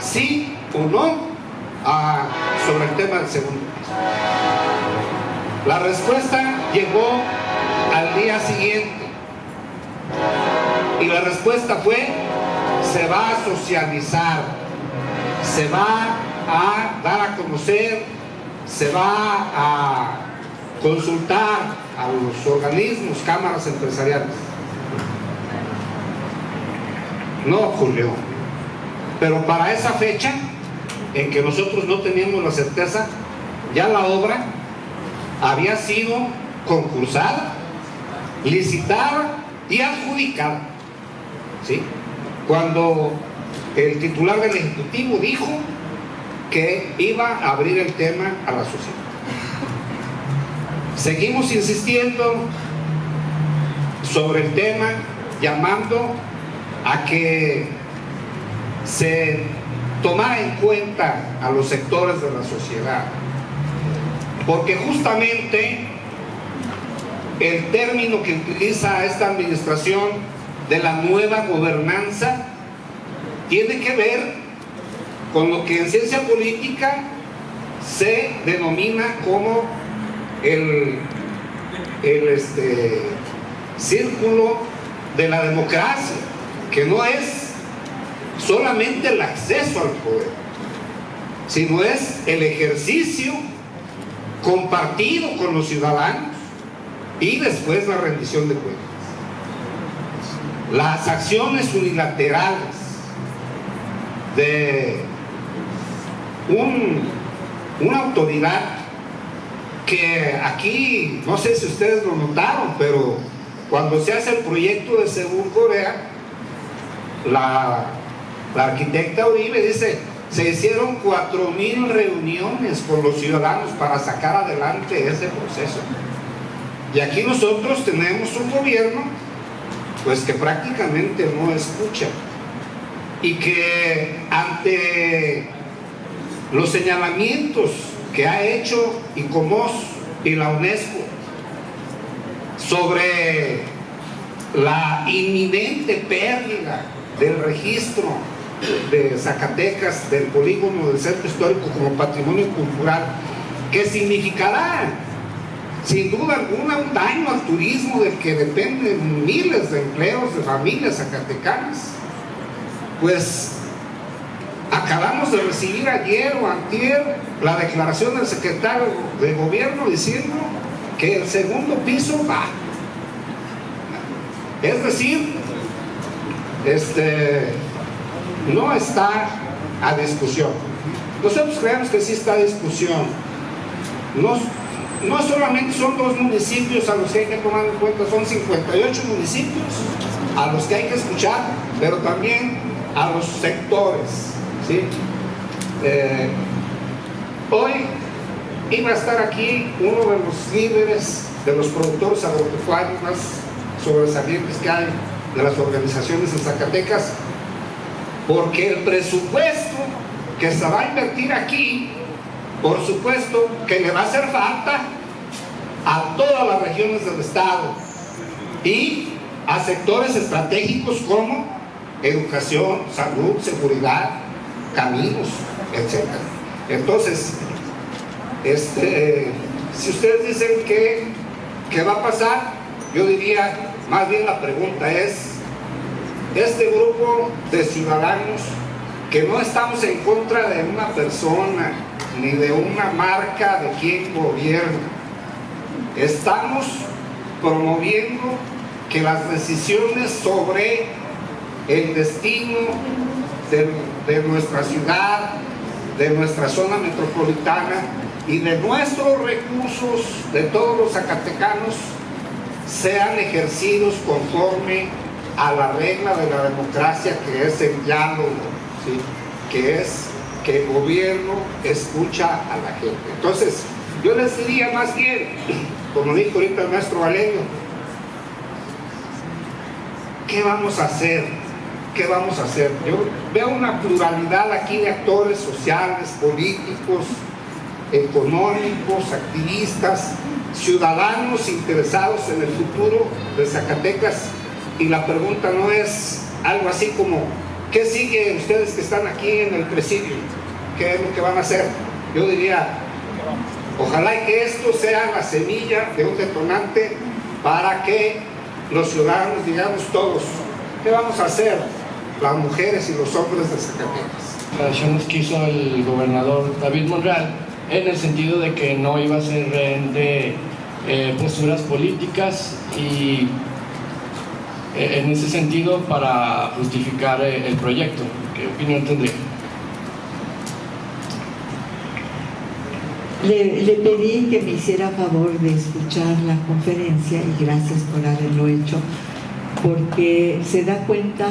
sí o no sobre el tema del segundo piso. La respuesta llegó al día siguiente, y la respuesta fue: se va a socializar, se va a dar a conocer, se va a consultar a los organismos, cámaras empresariales. No ocurrió. Pero para esa fecha, en que nosotros no teníamos la certeza, ya la obra había sido concursada, licitada y adjudicada, ¿sí? Cuando el titular del Ejecutivo dijo que iba a abrir el tema a la sociedad. Seguimos insistiendo sobre el tema, llamando a que se tomara en cuenta a los sectores de la sociedad, porque justamente el término que utiliza esta administración de la nueva gobernanza tiene que ver con lo que en ciencia política se denomina como el círculo de la democracia, que no es solamente el acceso al poder, sino es el ejercicio compartido con los ciudadanos y después la rendición de cuentas. Las acciones unilaterales de una autoridad que aquí, no sé si ustedes lo notaron, pero cuando se hace el proyecto de Seúl, Corea, la arquitecta Uribe dice: se hicieron 4,000 reuniones con los ciudadanos para sacar adelante ese proceso. Y aquí nosotros tenemos un gobierno pues que prácticamente no escucha, y que ante los señalamientos que ha hecho ICOMOS y la UNESCO sobre la inminente pérdida del registro de Zacatecas, del polígono del centro histórico como patrimonio cultural, que significará sin duda alguna un daño al turismo del que dependen miles de empleos de familias zacatecanas, pues acabamos de recibir ayer o antier la declaración del secretario de gobierno diciendo que el segundo piso va. Es decir, no está a discusión. Nosotros creemos que sí está a discusión. No solamente son 2 municipios a los que hay que tomar en cuenta, son 58 municipios a los que hay que escuchar, pero también a los sectores, ¿sí? Hoy iba a estar aquí uno de los líderes de los productores agropecuarios más sobresalientes que hay de las organizaciones en Zacatecas, porque el presupuesto que se va a invertir aquí, por supuesto que le va a hacer falta a todas las regiones del estado y a sectores estratégicos como educación, salud, seguridad, caminos, etc. Entonces, si ustedes dicen que va a pasar, yo diría, más bien la pregunta es, este grupo de ciudadanos que no estamos en contra de una persona ni de una marca de quien gobierna, estamos promoviendo que las decisiones sobre el destino de nuestra ciudad, de nuestra zona metropolitana y de nuestros recursos, de todos los zacatecanos, sean ejercidos conforme a la regla de la democracia, que es el diálogo, ¿sí? Que es que el gobierno escucha a la gente. Entonces, yo les diría más bien, como dijo ahorita el maestro Valerio, ¿qué vamos a hacer? ¿Qué vamos a hacer? Yo veo una pluralidad aquí de actores sociales, políticos, económicos, activistas, ciudadanos interesados en el futuro de Zacatecas, y la pregunta no es algo así como ¿qué sigue ustedes que están aquí en el presidio? ¿Qué es lo que van a hacer? Yo diría, ojalá y que esto sea la semilla de un detonante para que los ciudadanos digamos todos, ¿qué vamos a hacer las mujeres y los hombres de Zacatecas? Declaraciones que hizo el gobernador David Monreal, en el sentido de que no iba a ser rehén de posturas políticas, y en ese sentido para justificar el proyecto. ¿Qué opinión tendría? Le pedí que me hiciera favor de escuchar la conferencia, y gracias por haberlo hecho, porque se da cuenta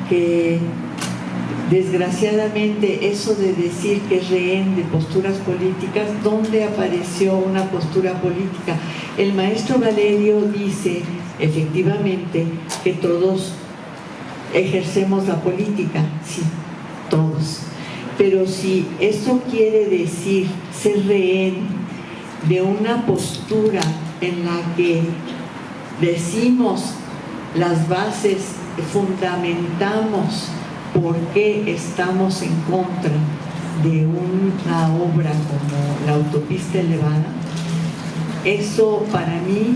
que desgraciadamente eso de decir que es rehén de posturas políticas, ¿dónde apareció una postura política? El maestro Valerio dice efectivamente que todos ejercemos la política, sí, todos. Pero si eso quiere decir ser rehén de una postura en la que decimos las bases, fundamentamos por qué estamos en contra de una obra como la autopista elevada, eso para mí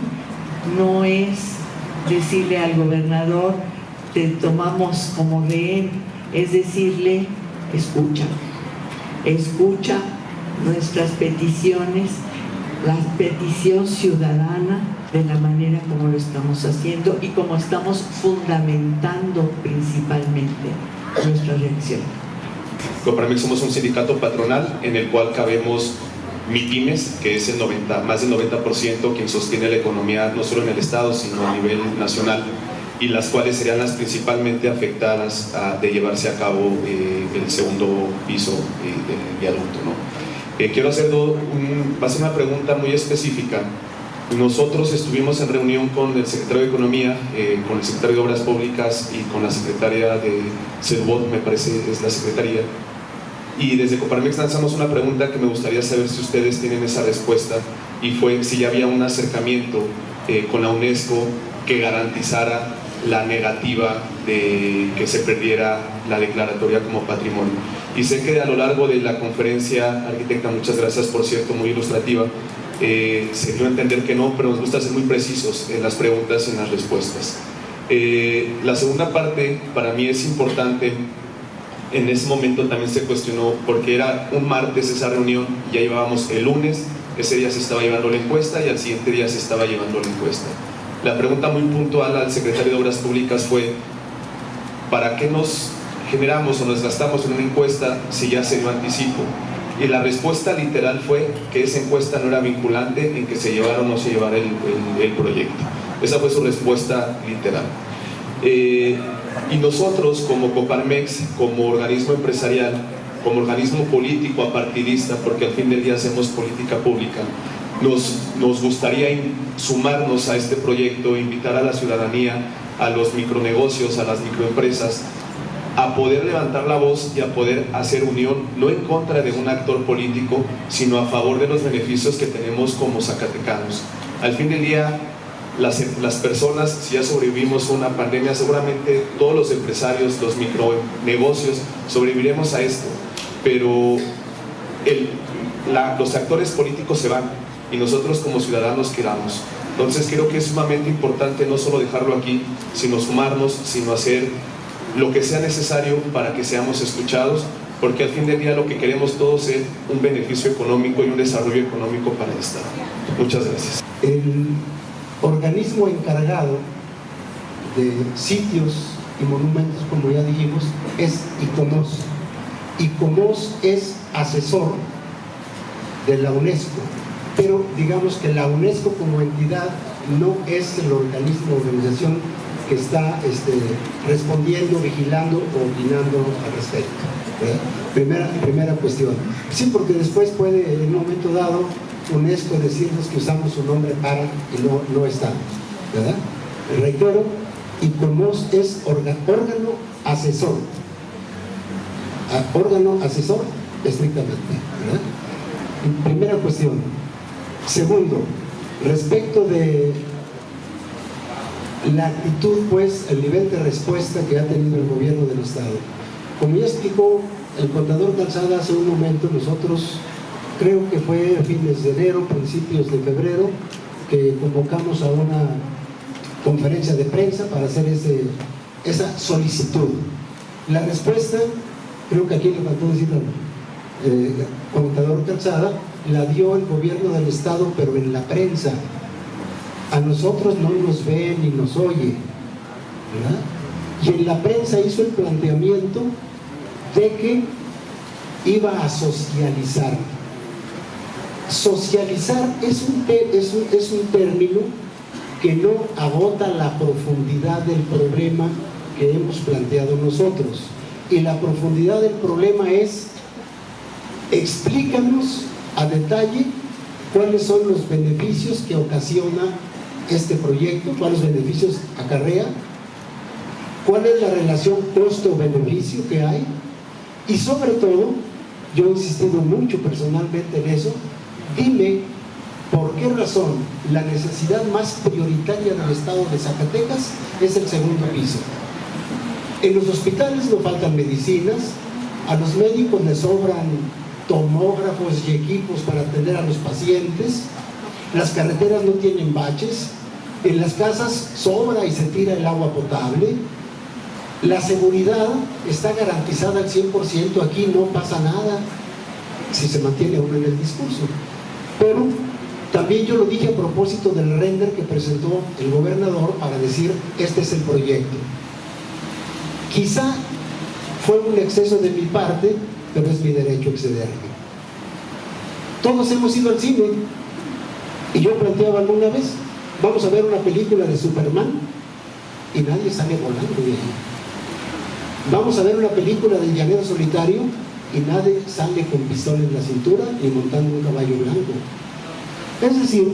no es decirle al gobernador te tomamos como rehén, es decirle escucha nuestras peticiones, la petición ciudadana, de la manera como lo estamos haciendo y como estamos fundamentando principalmente nuestra reacción. Coparmex somos un sindicato patronal en el cual cabemos MIPYMES, que es más del 90% quien sostiene la economía no solo en el estado sino a nivel nacional, y las cuales serían las principalmente afectadas de llevarse a cabo el segundo piso del viaducto, ¿no? Quiero hacer va a ser una pregunta muy específica Nosotros estuvimos en reunión con el secretario de Economía, con el secretario de Obras Públicas y con la secretaria de CEDUBOT, me parece es la secretaría, y desde Coparmex lanzamos una pregunta que me gustaría saber si ustedes tienen esa respuesta, y fue si ya había un acercamiento con la UNESCO que garantizara la negativa de que se perdiera la declaratoria como patrimonio. Y sé que a lo largo de la conferencia, arquitecta, muchas gracias por cierto, muy ilustrativa, se dio a entender que no, pero nos gusta ser muy precisos en las preguntas y en las respuestas. La segunda parte para mí es importante. En ese momento también se cuestionó porque era un martes esa reunión, ya llevábamos el lunes, ese día se estaba llevando la encuesta y al siguiente día se estaba llevando la encuesta. La pregunta muy puntual al secretario de Obras Públicas fue: ¿para qué nos generamos o nos gastamos en una encuesta si ya se dio anticipo? Y la respuesta literal fue que esa encuesta no era vinculante en que se llevara o no se llevara el proyecto. Esa fue su respuesta literal. Y nosotros como Coparmex, como organismo empresarial, como organismo político apartidista, porque al fin del día hacemos política pública, nos gustaría sumarnos a este proyecto, invitar a la ciudadanía, a los micronegocios, a las microempresas, a poder levantar la voz y a poder hacer unión, no en contra de un actor político, sino a favor de los beneficios que tenemos como zacatecanos. Al fin del día, las personas, si ya sobrevivimos a una pandemia, seguramente todos los empresarios, los micronegocios, sobreviviremos a esto, pero los actores políticos se van y nosotros como ciudadanos quedamos. Entonces creo que es sumamente importante no solo dejarlo aquí, sino sumarnos, sino hacer lo que sea necesario para que seamos escuchados, porque al fin del día lo que queremos todos es un beneficio económico y un desarrollo económico para el Estado. Muchas gracias. El organismo encargado de sitios y monumentos, como ya dijimos, es ICOMOS. ICOMOS es asesor de la UNESCO, pero digamos que la UNESCO como entidad no es el organismo o organización que está respondiendo, vigilando o opinando al respecto. Primera cuestión. Sí, porque después puede en un momento dado UNESCO decirnos que usamos su nombre para y no estamos, ¿verdad? Reitero, ICOMOS es órgano asesor. Órgano asesor estrictamente, ¿verdad? Primera cuestión. Segundo, respecto de la actitud, pues, el nivel de respuesta que ha tenido el gobierno del Estado. Como ya explicó el contador Calzada hace un momento, nosotros, creo que fue a fines de enero, principios de febrero, que convocamos a una conferencia de prensa para hacer esa solicitud. La respuesta, creo que aquí le faltó decir al contador Calzada, la dio el gobierno del Estado, pero en la prensa. A nosotros no nos ve ni nos oye, ¿verdad? Y en la prensa hizo el planteamiento de que iba a socializar. Socializar es un término que no agota la profundidad del problema que hemos planteado nosotros. Y la profundidad del problema es: explícanos a detalle cuáles son los beneficios que ocasiona este proyecto, cuáles beneficios acarrea, cuál es la relación costo-beneficio que hay, y sobre todo, yo he insistido mucho personalmente en eso, dime por qué razón la necesidad más prioritaria del Estado de Zacatecas es el segundo piso. En los hospitales no faltan medicinas, a los médicos les sobran tomógrafos y equipos para atender a los pacientes, las carreteras no tienen baches, en las casas sobra y se tira el agua potable, la seguridad está garantizada al 100%, aquí no pasa nada si se mantiene uno en el discurso. Pero también yo lo dije a propósito del render que presentó el gobernador para decir: este es el proyecto. Quizá fue un exceso de mi parte, pero es mi derecho excederme. Todos hemos ido al cine y yo planteaba alguna vez: vamos a ver una película de Superman y nadie sale volando de ahí. Vamos a ver una película del llanero solitario y nadie sale con pistola en la cintura ni montando un caballo blanco. Es decir,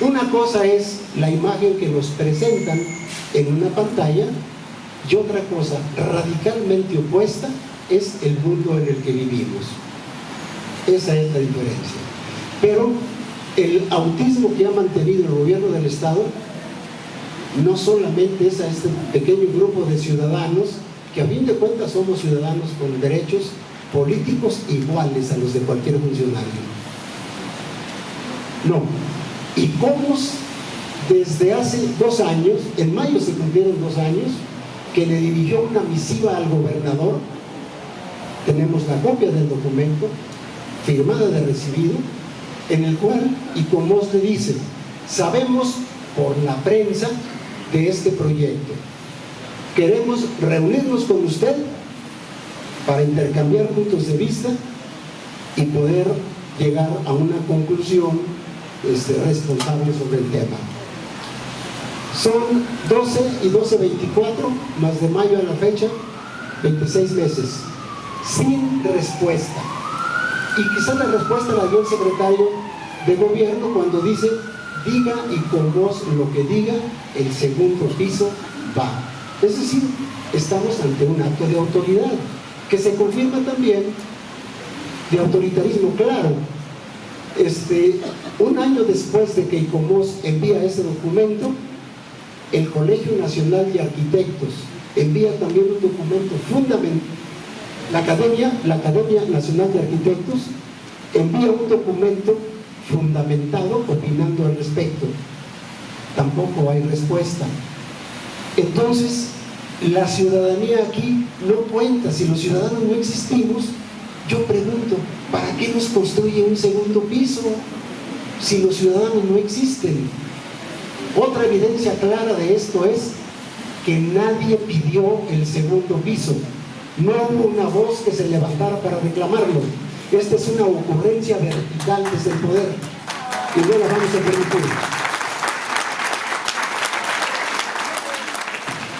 Una cosa es la imagen que nos presentan en una pantalla y otra cosa radicalmente opuesta es el mundo en el que vivimos. Esa es la diferencia. Pero el autismo que ha mantenido el gobierno del Estado no solamente es a este pequeño grupo de ciudadanos, que a fin de cuentas somos ciudadanos con derechos políticos iguales a los de cualquier funcionario. No. Y cómo desde hace 2 años, en mayo se cumplieron 2 años, que le dirigió una misiva al gobernador. Tenemos la copia del documento, firmada de recibido, en el cual ICOMOS le dice: sabemos por la prensa de este proyecto, queremos reunirnos con usted para intercambiar puntos de vista y poder llegar a una conclusión responsable sobre el tema. Son 12 y 12, 24, más de mayo a la fecha, 26 meses, sin respuesta. Y quizá la respuesta la dio el secretario de gobierno cuando dice: diga ICOMOS lo que diga, el segundo piso va. Es decir, estamos ante un acto de autoridad, que se confirma también de autoritarismo claro. Un año después de que ICOMOS envía ese documento, el Colegio Nacional de Arquitectos envía también un documento fundamental. La Academia Nacional de Arquitectos envía un documento fundamentado opinando al respecto. Tampoco hay respuesta. Entonces, la ciudadanía aquí no cuenta. Si los ciudadanos no existimos, yo pregunto, ¿para qué nos construye un segundo piso si los ciudadanos no existen? Otra evidencia clara de esto es que nadie pidió el segundo piso. No hubo una voz que se levantara para reclamarlo. Esta es una ocurrencia vertical desde el poder y no la vamos a permitir.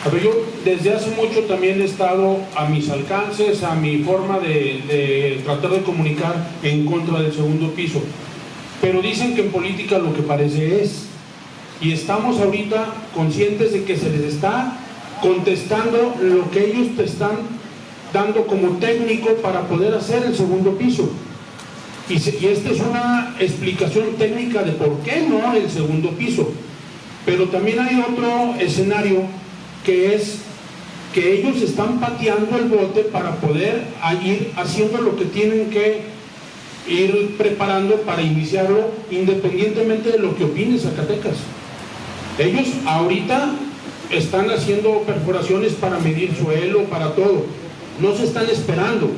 A ver, yo desde hace mucho también he estado a mis alcances, a mi forma de tratar de comunicar en contra del segundo piso. Pero dicen que en política lo que parece es. Y estamos ahorita conscientes de que se les está contestando lo que ellos te están dando como técnico para poder hacer el segundo piso. Y esta es una explicación técnica de por qué no el segundo piso. Pero también hay otro escenario, que es que ellos están pateando el bote para poder ir haciendo lo que tienen que ir preparando para iniciarlo, independientemente de lo que opine Zacatecas. Ellos ahorita están haciendo perforaciones para medir suelo, para todo. No se están esperando.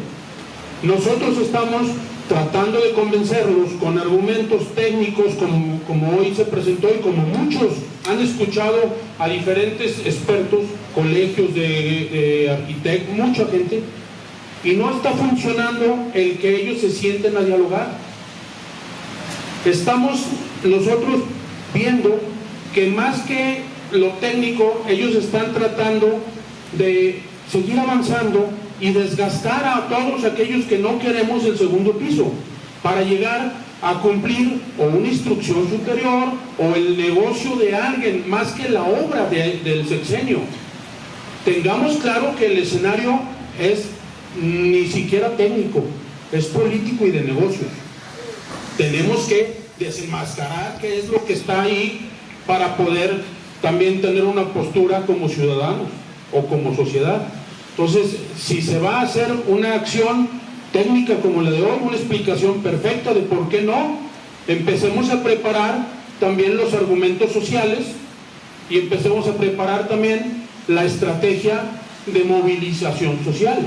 Nosotros estamos tratando de convencerlos con argumentos técnicos como hoy se presentó y como muchos han escuchado a diferentes expertos, colegios de arquitectos, mucha gente, y no está funcionando el que ellos se sienten a dialogar. Estamos nosotros viendo que más que lo técnico, ellos están tratando de seguir avanzando y desgastar a todos aquellos que no queremos el segundo piso para llegar a cumplir o una instrucción superior o el negocio de alguien más que la obra del sexenio. Tengamos claro que el escenario es ni siquiera técnico, es político y de negocios. Tenemos que desenmascarar qué es lo que está ahí para poder también tener una postura como ciudadanos o como sociedad. Entonces, si se va a hacer una acción técnica como la de hoy, una explicación perfecta de por qué no, empecemos a preparar también los argumentos sociales y empecemos a preparar también la estrategia de movilización social.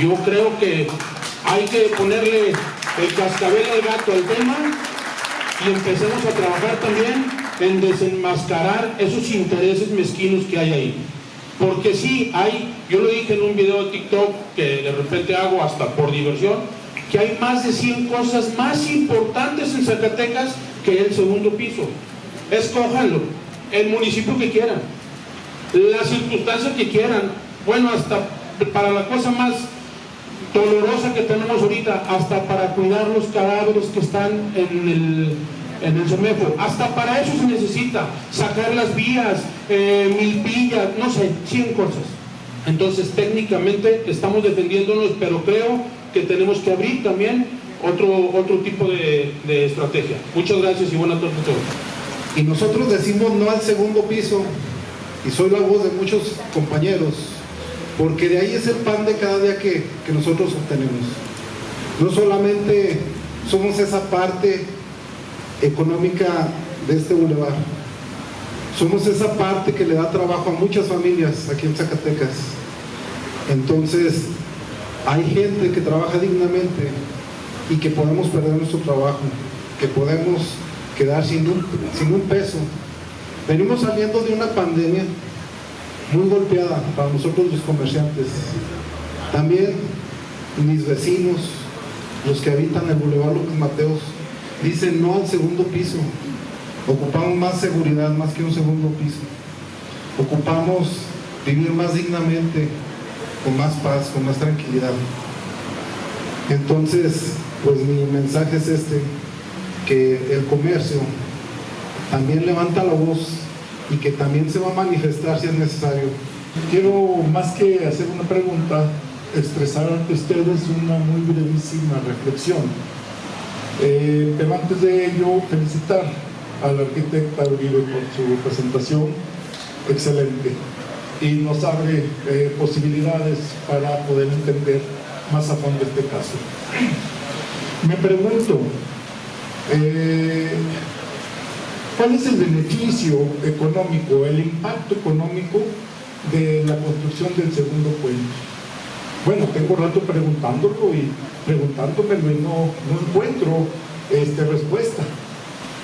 Yo creo que hay que ponerle el cascabel al gato al tema y empecemos a trabajar también en desenmascarar esos intereses mezquinos que hay ahí. Porque sí hay, yo lo dije en un video de TikTok que de repente hago hasta por diversión, que hay más de 100 cosas más importantes en Zacatecas que el segundo piso. Escójanlo, el municipio que quieran, la circunstancia que quieran, bueno, hasta para la cosa más dolorosa que tenemos ahorita, hasta para cuidar los cadáveres que están en el CEMEFO. Hasta para eso se necesita sacar las vías, milpillas, no sé, 100 cosas. Entonces técnicamente estamos defendiéndonos, pero creo que tenemos que abrir también otro tipo de estrategia. Muchas gracias y buenas tardes a todos. Y nosotros decimos no al segundo piso, y soy la voz de muchos compañeros, porque de ahí es el pan de cada día que nosotros obtenemos. No solamente somos esa parte económica de este bulevar, somos esa parte que le da trabajo a muchas familias aquí en Zacatecas. Entonces, hay gente que trabaja dignamente y que podemos perder nuestro trabajo, que podemos quedar sin un peso. Venimos saliendo de una pandemia muy golpeada para nosotros los comerciantes. También mis vecinos, los que habitan el Boulevard López Mateos, dicen no al segundo piso. Ocupamos más seguridad, más que un segundo piso. Ocupamos vivir más dignamente, con más paz, con más tranquilidad. Entonces, pues mi mensaje es que el comercio también levanta la voz y que también se va a manifestar si es necesario. Quiero, más que hacer una pregunta, expresar ante ustedes una muy brevísima reflexión. Pero antes de ello, felicitar a la arquitecta Uribe por su presentación excelente y nos abre posibilidades para poder entender más a fondo este caso. Me pregunto, ¿cuál es el beneficio económico, el impacto económico de la construcción del segundo puente? Bueno, tengo rato preguntándolo y preguntándomelo y no encuentro respuesta.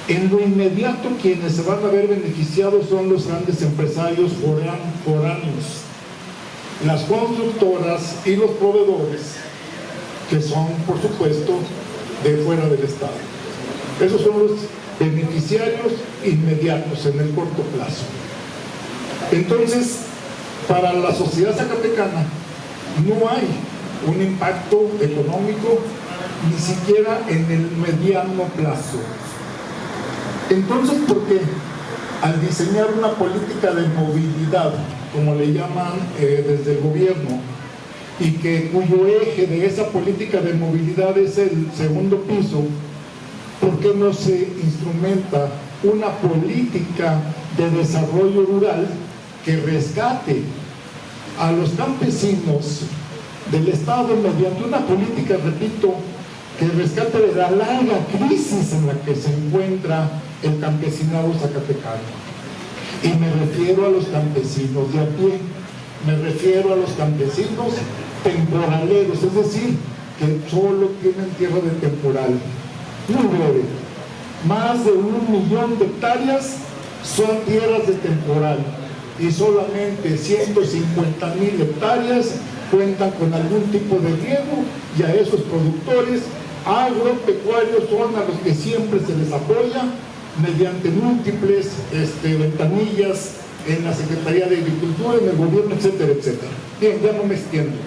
En lo inmediato, quienes se van a ver beneficiados son los grandes empresarios foráneos, las constructoras y los proveedores, que son, por supuesto, de fuera del Estado. Esos son los beneficiarios inmediatos en el corto plazo. Entonces, para la sociedad zacatecana no hay un impacto económico ni siquiera en el mediano plazo. Entonces, ¿por qué? Al diseñar una política de movilidad, como le llaman desde el gobierno, y cuyo eje de esa política de movilidad es el segundo piso, ¿por qué no se instrumenta una política de desarrollo rural que rescate a los campesinos del Estado mediante una política, repito, que rescate de la larga crisis en la que se encuentra el campesinado zacatecano? Y me refiero a los campesinos de a pie, me refiero a los campesinos temporaleros, es decir, que solo tienen tierra de temporal. Muy breve, más de 1 millón de hectáreas son tierras de temporal y solamente 150,000 hectáreas cuentan con algún tipo de riego, y a esos productores agropecuarios son a los que siempre se les apoya mediante múltiples ventanillas en la Secretaría de Agricultura, en el gobierno, etcétera, etcétera. Bien, ya no me extiendo.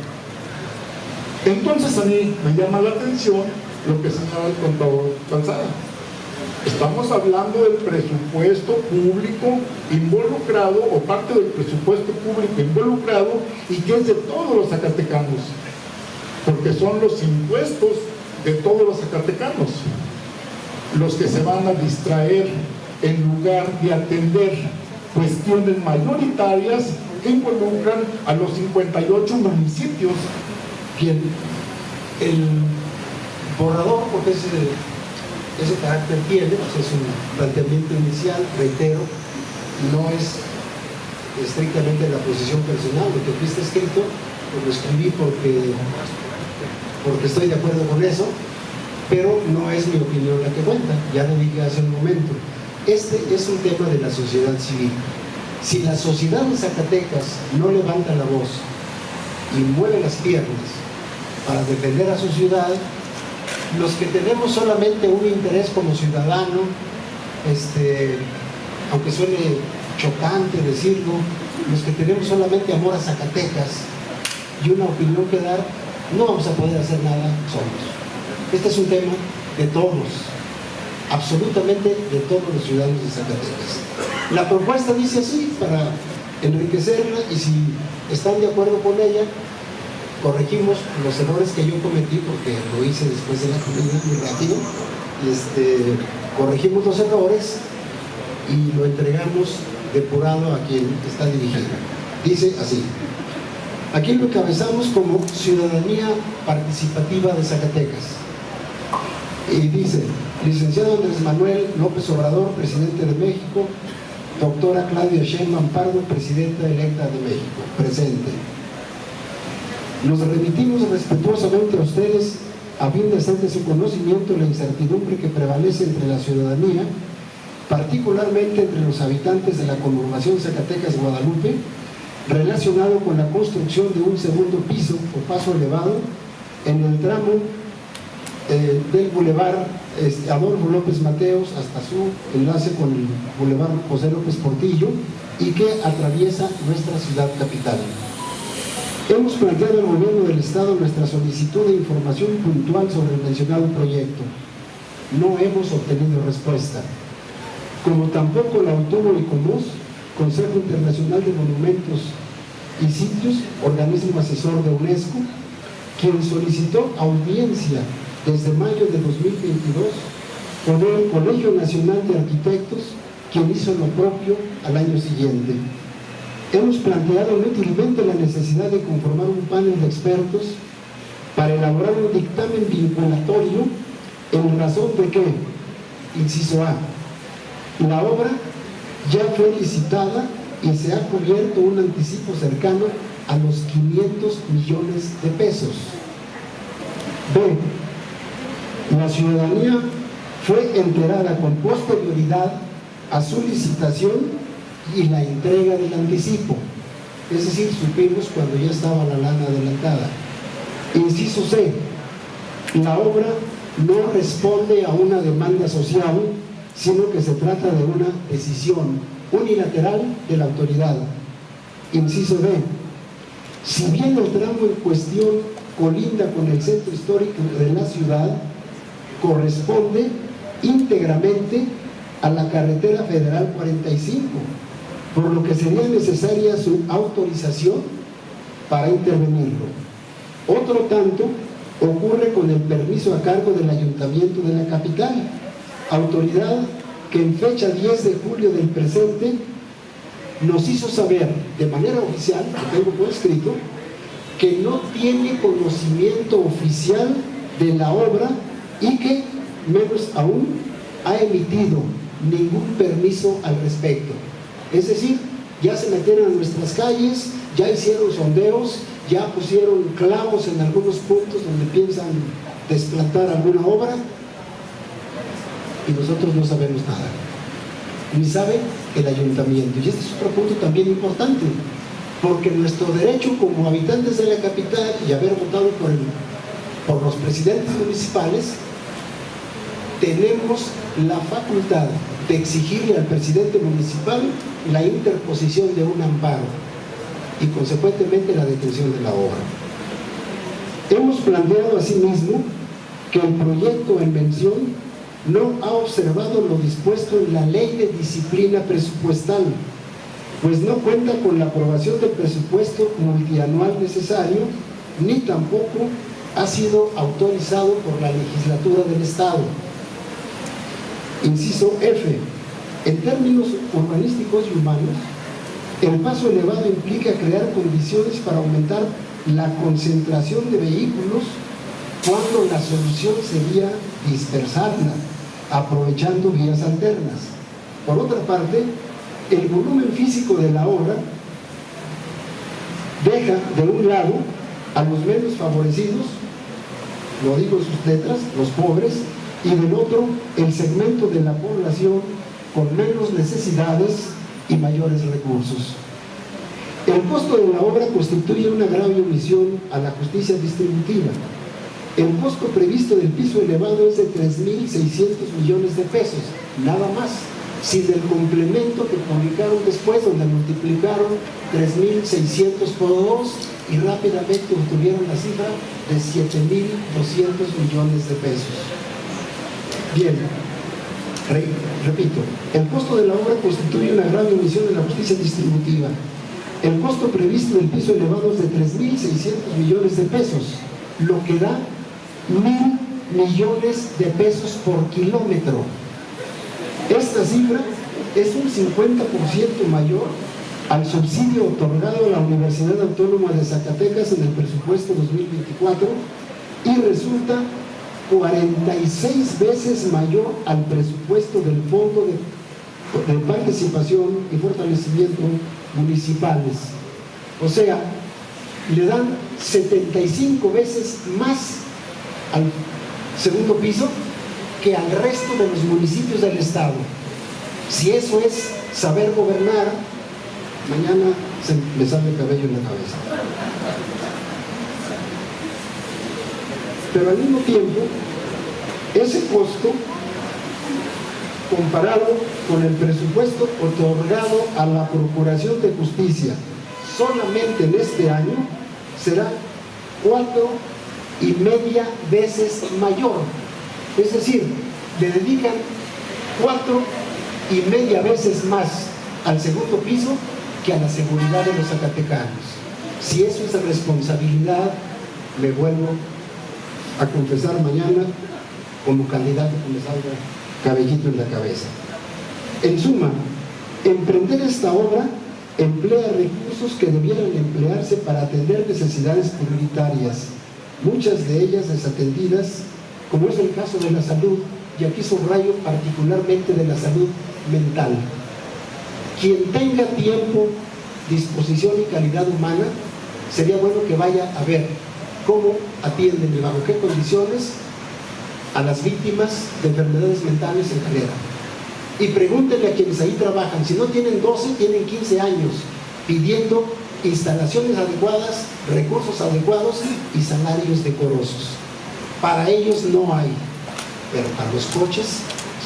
Entonces a mí me llama la atención lo que señala el contador Lanzada. Estamos hablando del presupuesto público involucrado, o parte del presupuesto público involucrado, y que es de todos los zacatecanos, porque son los impuestos de todos los zacatecanos los que se van a distraer en lugar de atender cuestiones mayoritarias que involucran a los 58 municipios. Bien, el borrador, porque ese carácter tiene, pues es un planteamiento inicial, reitero, no es estrictamente la posición personal. Lo que aquí está escrito, pues lo escribí porque estoy de acuerdo con eso, pero no es mi opinión la que cuenta, ya lo dije hace un momento. Este es un tema de la sociedad civil. Si la sociedad de Zacatecas no levanta la voz y mueve las piernas para defender a su ciudad, los que tenemos solamente un interés como ciudadano, aunque suene chocante decirlo, los que tenemos solamente amor a Zacatecas y una opinión que dar, no vamos a poder hacer nada solos. Este es un tema de todos. absolutamente de todos los ciudadanos de Zacatecas. La propuesta dice así, para enriquecerla, y si están de acuerdo con ella, corregimos los errores que yo cometí, porque lo hice después de la comida muy rápido, corregimos los errores y lo entregamos depurado a quien está dirigido. Dice así: aquí lo encabezamos como Ciudadanía Participativa de Zacatecas. Y dice: licenciado Andrés Manuel López Obrador, presidente de México; doctora Claudia Sheinbaum Pardo, presidenta electa de México, presente. Nos remitimos respetuosamente a ustedes a fin de hacer de su conocimiento la incertidumbre que prevalece entre la ciudadanía, particularmente entre los habitantes de la conurbación Zacatecas-Guadalupe, relacionado con la construcción de un segundo piso o paso elevado en el tramo del Boulevard Adolfo López Mateos hasta su enlace con el Boulevard José López Portillo, y que atraviesa nuestra ciudad capital. Hemos planteado al gobierno del Estado nuestra solicitud de información puntual sobre el mencionado proyecto. No hemos obtenido respuesta, como tampoco la obtuvo ICOMOS, Consejo Internacional de Monumentos y Sitios, organismo asesor de UNESCO, quien solicitó audiencia desde mayo de 2022, con el Colegio Nacional de Arquitectos, quien hizo lo propio al año siguiente. Hemos planteado inútilmente la necesidad de conformar un panel de expertos para elaborar un dictamen vinculatorio en razón de que, inciso A, la obra ya fue licitada y se ha cubierto un anticipo cercano a los 500 millones de pesos. B, la ciudadanía fue enterada con posterioridad a su licitación y la entrega del anticipo, es decir, supimos cuando ya estaba la lana adelantada. Inciso C, la obra no responde a una demanda social, sino que se trata de una decisión unilateral de la autoridad. Inciso D, si bien el tramo en cuestión colinda con el centro histórico de la ciudad, corresponde íntegramente a la carretera federal 45, por lo que sería necesaria su autorización para intervenirlo. Otro tanto ocurre con el permiso a cargo del Ayuntamiento de la capital, autoridad que en fecha 10 de julio del presente nos hizo saber de manera oficial, lo tengo por escrito, que no tiene conocimiento oficial de la obra y que, menos aún, ha emitido ningún permiso al respecto. Es decir, ya se metieron a nuestras calles, ya hicieron sondeos, ya pusieron clavos en algunos puntos donde piensan desplantar alguna obra, y nosotros no sabemos nada, ni sabe el ayuntamiento. Y este es otro punto también importante, porque nuestro derecho como habitantes de la capital y haber votado por los presidentes municipales, tenemos la facultad de exigirle al presidente municipal la interposición de un amparo y consecuentemente la detención de la obra. Hemos planteado asimismo que el proyecto en mención no ha observado lo dispuesto en la Ley de Disciplina Presupuestal, pues no cuenta con la aprobación del presupuesto multianual necesario, ni tampoco ha sido autorizado por la legislatura del Estado. Inciso F, en términos urbanísticos y humanos, el paso elevado implica crear condiciones para aumentar la concentración de vehículos, cuando la solución sería dispersarla, aprovechando vías alternas. Por otra parte, el volumen físico de la obra deja de un lado a los menos favorecidos, lo digo en sus letras, los pobres, y del otro el segmento de la población con menos necesidades y mayores recursos. El costo de la obra constituye una grave omisión a la justicia distributiva. El costo previsto del piso elevado es de 3.600 millones de pesos, nada más, sin el complemento que publicaron después, donde multiplicaron 3.600 por 2 y rápidamente obtuvieron la cifra de 7.200 millones de pesos. Bien, Repito, el costo de la obra constituye una grave omisión de la justicia distributiva. El costo previsto del piso elevado es de 3.600 millones de pesos, lo que da 1.000 millones de pesos por kilómetro. Esta cifra es un 50% mayor al subsidio otorgado a la Universidad Autónoma de Zacatecas en el presupuesto 2024 y resulta 46 veces mayor al presupuesto del Fondo de Participación y Fortalecimiento Municipales. O sea, le dan 75 veces más al segundo piso que al resto de los municipios del estado. Si eso es saber gobernar, mañana se me sale el cabello en la cabeza. Pero al mismo tiempo, ese costo, comparado con el presupuesto otorgado a la Procuración de Justicia solamente en este año, será 4,5 veces mayor. Es decir, le dedican 4,5 veces más al segundo piso que a la seguridad de los zacatecanos. Si eso es responsabilidad, me vuelvo a confesar mañana como candidato que me salga cabellito en la cabeza. En suma, emprender esta obra emplea recursos que debieran emplearse para atender necesidades prioritarias, muchas de ellas desatendidas, como es el caso de la salud, y aquí subrayo particularmente de la salud mental. Quien tenga tiempo, disposición y calidad humana, sería bueno que vaya a ver cómo atienden y bajo qué condiciones a las víctimas de enfermedades mentales en Calera. Y pregúntenle a quienes ahí trabajan, si no tienen 12, tienen 15 años, pidiendo instalaciones adecuadas, recursos adecuados y salarios decorosos. Para ellos no hay, pero para los coches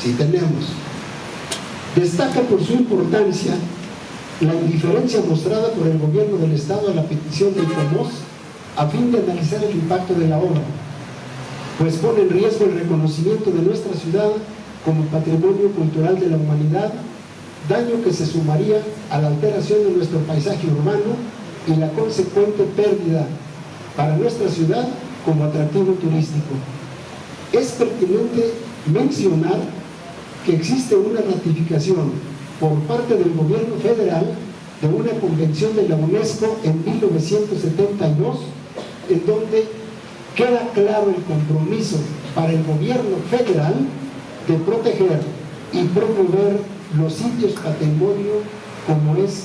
sí tenemos. Destaca por su importancia la indiferencia mostrada por el gobierno del estado a la petición de IFOMOS a fin de analizar el impacto de la obra, pues pone en riesgo el reconocimiento de nuestra ciudad como patrimonio cultural de la humanidad, daño que se sumaría a la alteración de nuestro paisaje urbano y la consecuente pérdida para nuestra ciudad como atractivo turístico. Es pertinente mencionar que existe una ratificación por parte del gobierno federal de una convención de la UNESCO en 1972, en donde queda claro el compromiso para el gobierno federal de proteger y promover los sitios patrimonio como es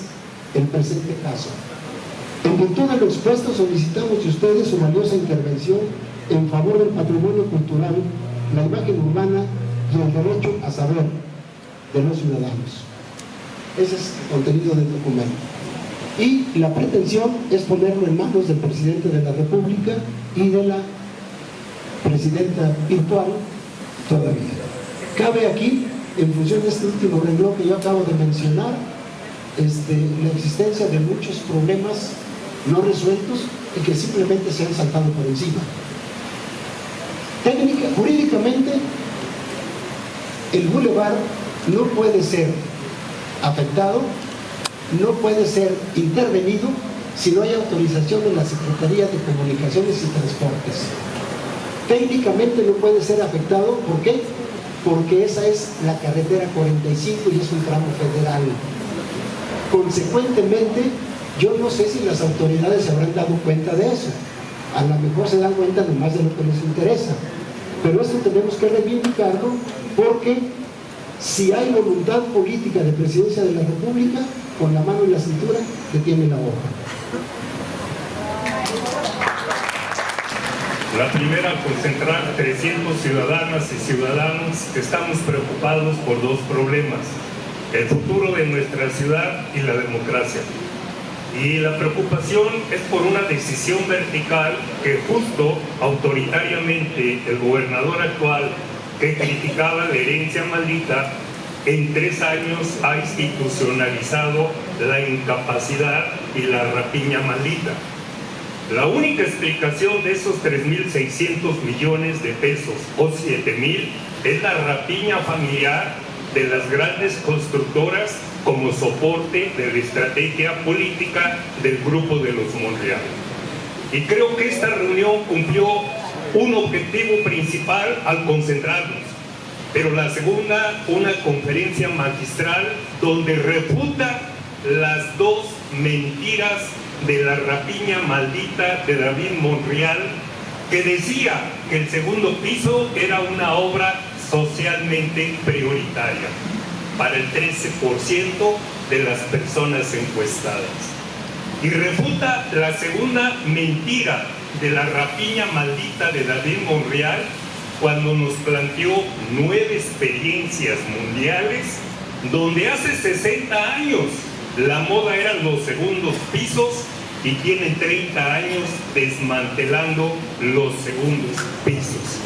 el presente caso. En virtud de lo expuesto, solicitamos de ustedes su valiosa intervención en favor del patrimonio cultural, la imagen urbana y el derecho a saber de los ciudadanos. Ese es el contenido del documento. Y la pretensión es ponerlo en manos del presidente de la República y de la presidenta virtual todavía. Cabe aquí, en función de este último renglón que yo acabo de mencionar, la existencia de muchos problemas no resueltos y que simplemente se han saltado por encima. Jurídicamente, el bulevar no puede ser afectado, no puede ser intervenido si no hay autorización de la Secretaría de Comunicaciones y Transportes. Técnicamente no puede ser afectado, ¿por qué? Porque esa es la carretera 45 y es un tramo federal. Consecuentemente, yo no sé si las autoridades se habrán dado cuenta de eso. A lo mejor se dan cuenta nomás de lo que les interesa. Pero esto tenemos que reivindicarlo porque si hay voluntad política de presidencia de la República, con la mano en la cintura, detiene la obra. La primera, concentrar 300 ciudadanas y ciudadanos que estamos preocupados por dos problemas: el futuro de nuestra ciudad y la democracia. Y la preocupación es por una decisión vertical que justo autoritariamente el gobernador actual, que criticaba la herencia maldita, en 3 años ha institucionalizado la incapacidad y la rapiña maldita. La única explicación de esos 3.600 millones de pesos o 7.000 es la rapiña familiar de las grandes constructoras como soporte de la estrategia política del Grupo de los Monreal. Y creo que esta reunión cumplió un objetivo principal al concentrarnos, pero la segunda, una conferencia magistral donde refuta las dos mentiras de la rapiña maldita de David Monreal, que decía que el segundo piso era una obra socialmente prioritaria para el 13% de las personas encuestadas. Y refuta la segunda mentira de la rapiña maldita de David Monreal cuando nos planteó 9 experiencias mundiales donde hace 60 años la moda eran los segundos pisos y tienen 30 años desmantelando los segundos pisos.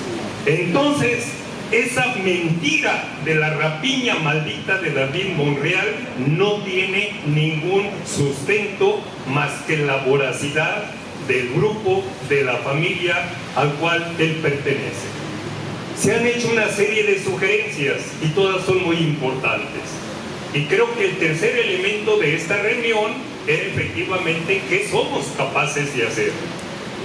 Entonces, esa mentira de la rapiña maldita de David Monreal no tiene ningún sustento más que la voracidad del grupo, de la familia al cual él pertenece. Se han hecho una serie de sugerencias y todas son muy importantes. Y creo que el tercer elemento de esta reunión es efectivamente qué somos capaces de hacer.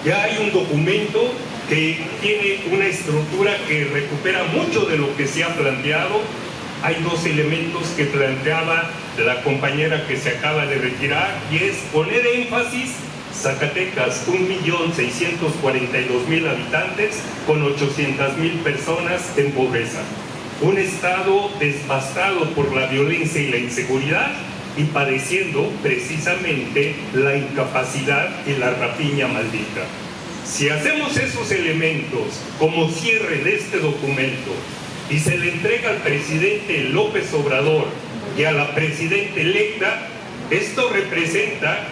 Ya hay un documento que tiene una estructura que recupera mucho de lo que se ha planteado. Hay 2 elementos que planteaba la compañera que se acaba de retirar, y es poner énfasis: Zacatecas, 1.642.000 habitantes con 800.000 personas en pobreza. Un estado devastado por la violencia y la inseguridad y padeciendo precisamente la incapacidad y la rapiña maldita. Si hacemos esos elementos como cierre de este documento y se le entrega al presidente López Obrador y a la presidenta electa, esto representa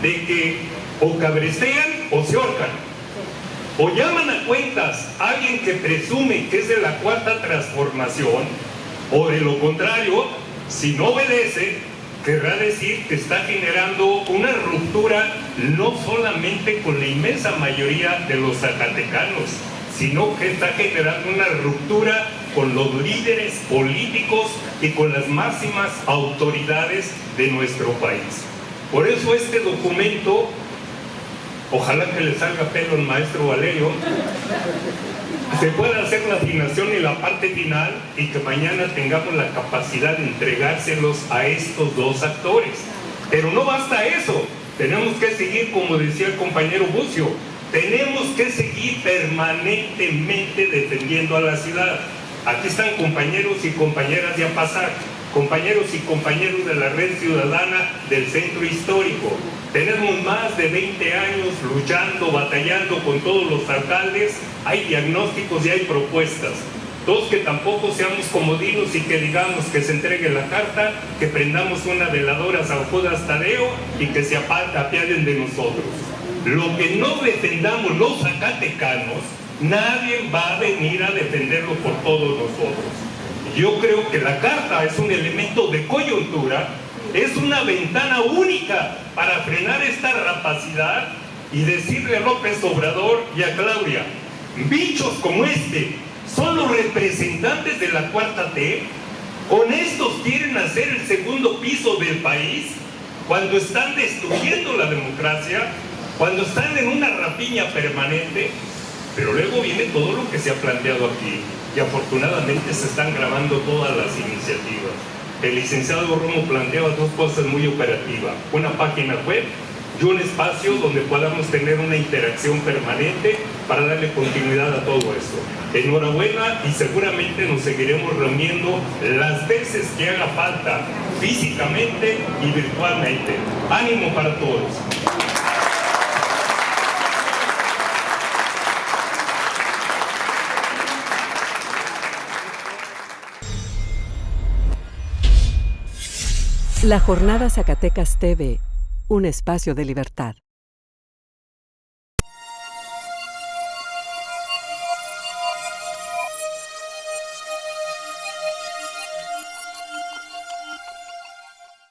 de que o cabrestean o se ahorcan. O llaman a cuentas a alguien que presume que es de la Cuarta Transformación, o de lo contrario, si no obedece, querrá decir que está generando una ruptura no solamente con la inmensa mayoría de los zacatecanos, sino que está generando una ruptura con los líderes políticos y con las máximas autoridades de nuestro país. Por eso este documento, ojalá que le salga pelo al maestro Valerio, se pueda hacer la afinación y la parte final y que mañana tengamos la capacidad de entregárselos a estos 2 actores. Pero no basta eso, tenemos que seguir, como decía el compañero Bucio, tenemos que seguir permanentemente defendiendo a la ciudad. Aquí están compañeros y compañeras de APASAC, compañeros y compañeros de la Red Ciudadana del Centro Histórico. Tenemos más de 20 años luchando, batallando con todos los alcaldes. Hay diagnósticos y hay propuestas. Dos, que tampoco seamos comodinos y que digamos que se entregue la carta, que prendamos una veladora a San Judas Tadeo y que se apiaden de nosotros. Lo que no defendamos los zacatecanos, nadie va a venir a defenderlo por todos nosotros. Yo creo que la carta es un elemento de coyuntura, es una ventana única para frenar esta rapacidad y decirle a López Obrador y a Claudia: bichos como este son los representantes de la 4T, con estos quieren hacer el segundo piso del país, cuando están destruyendo la democracia, cuando están en una rapiña permanente. Pero luego viene todo lo que se ha planteado aquí, y afortunadamente se están grabando todas las iniciativas. El licenciado Romo planteaba 2 cosas muy operativas: una página web y un espacio donde podamos tener una interacción permanente para darle continuidad a todo esto. Enhorabuena, y seguramente nos seguiremos reuniendo las veces que haga falta, físicamente y virtualmente. Ánimo para todos. La Jornada Zacatecas TV, un espacio de libertad.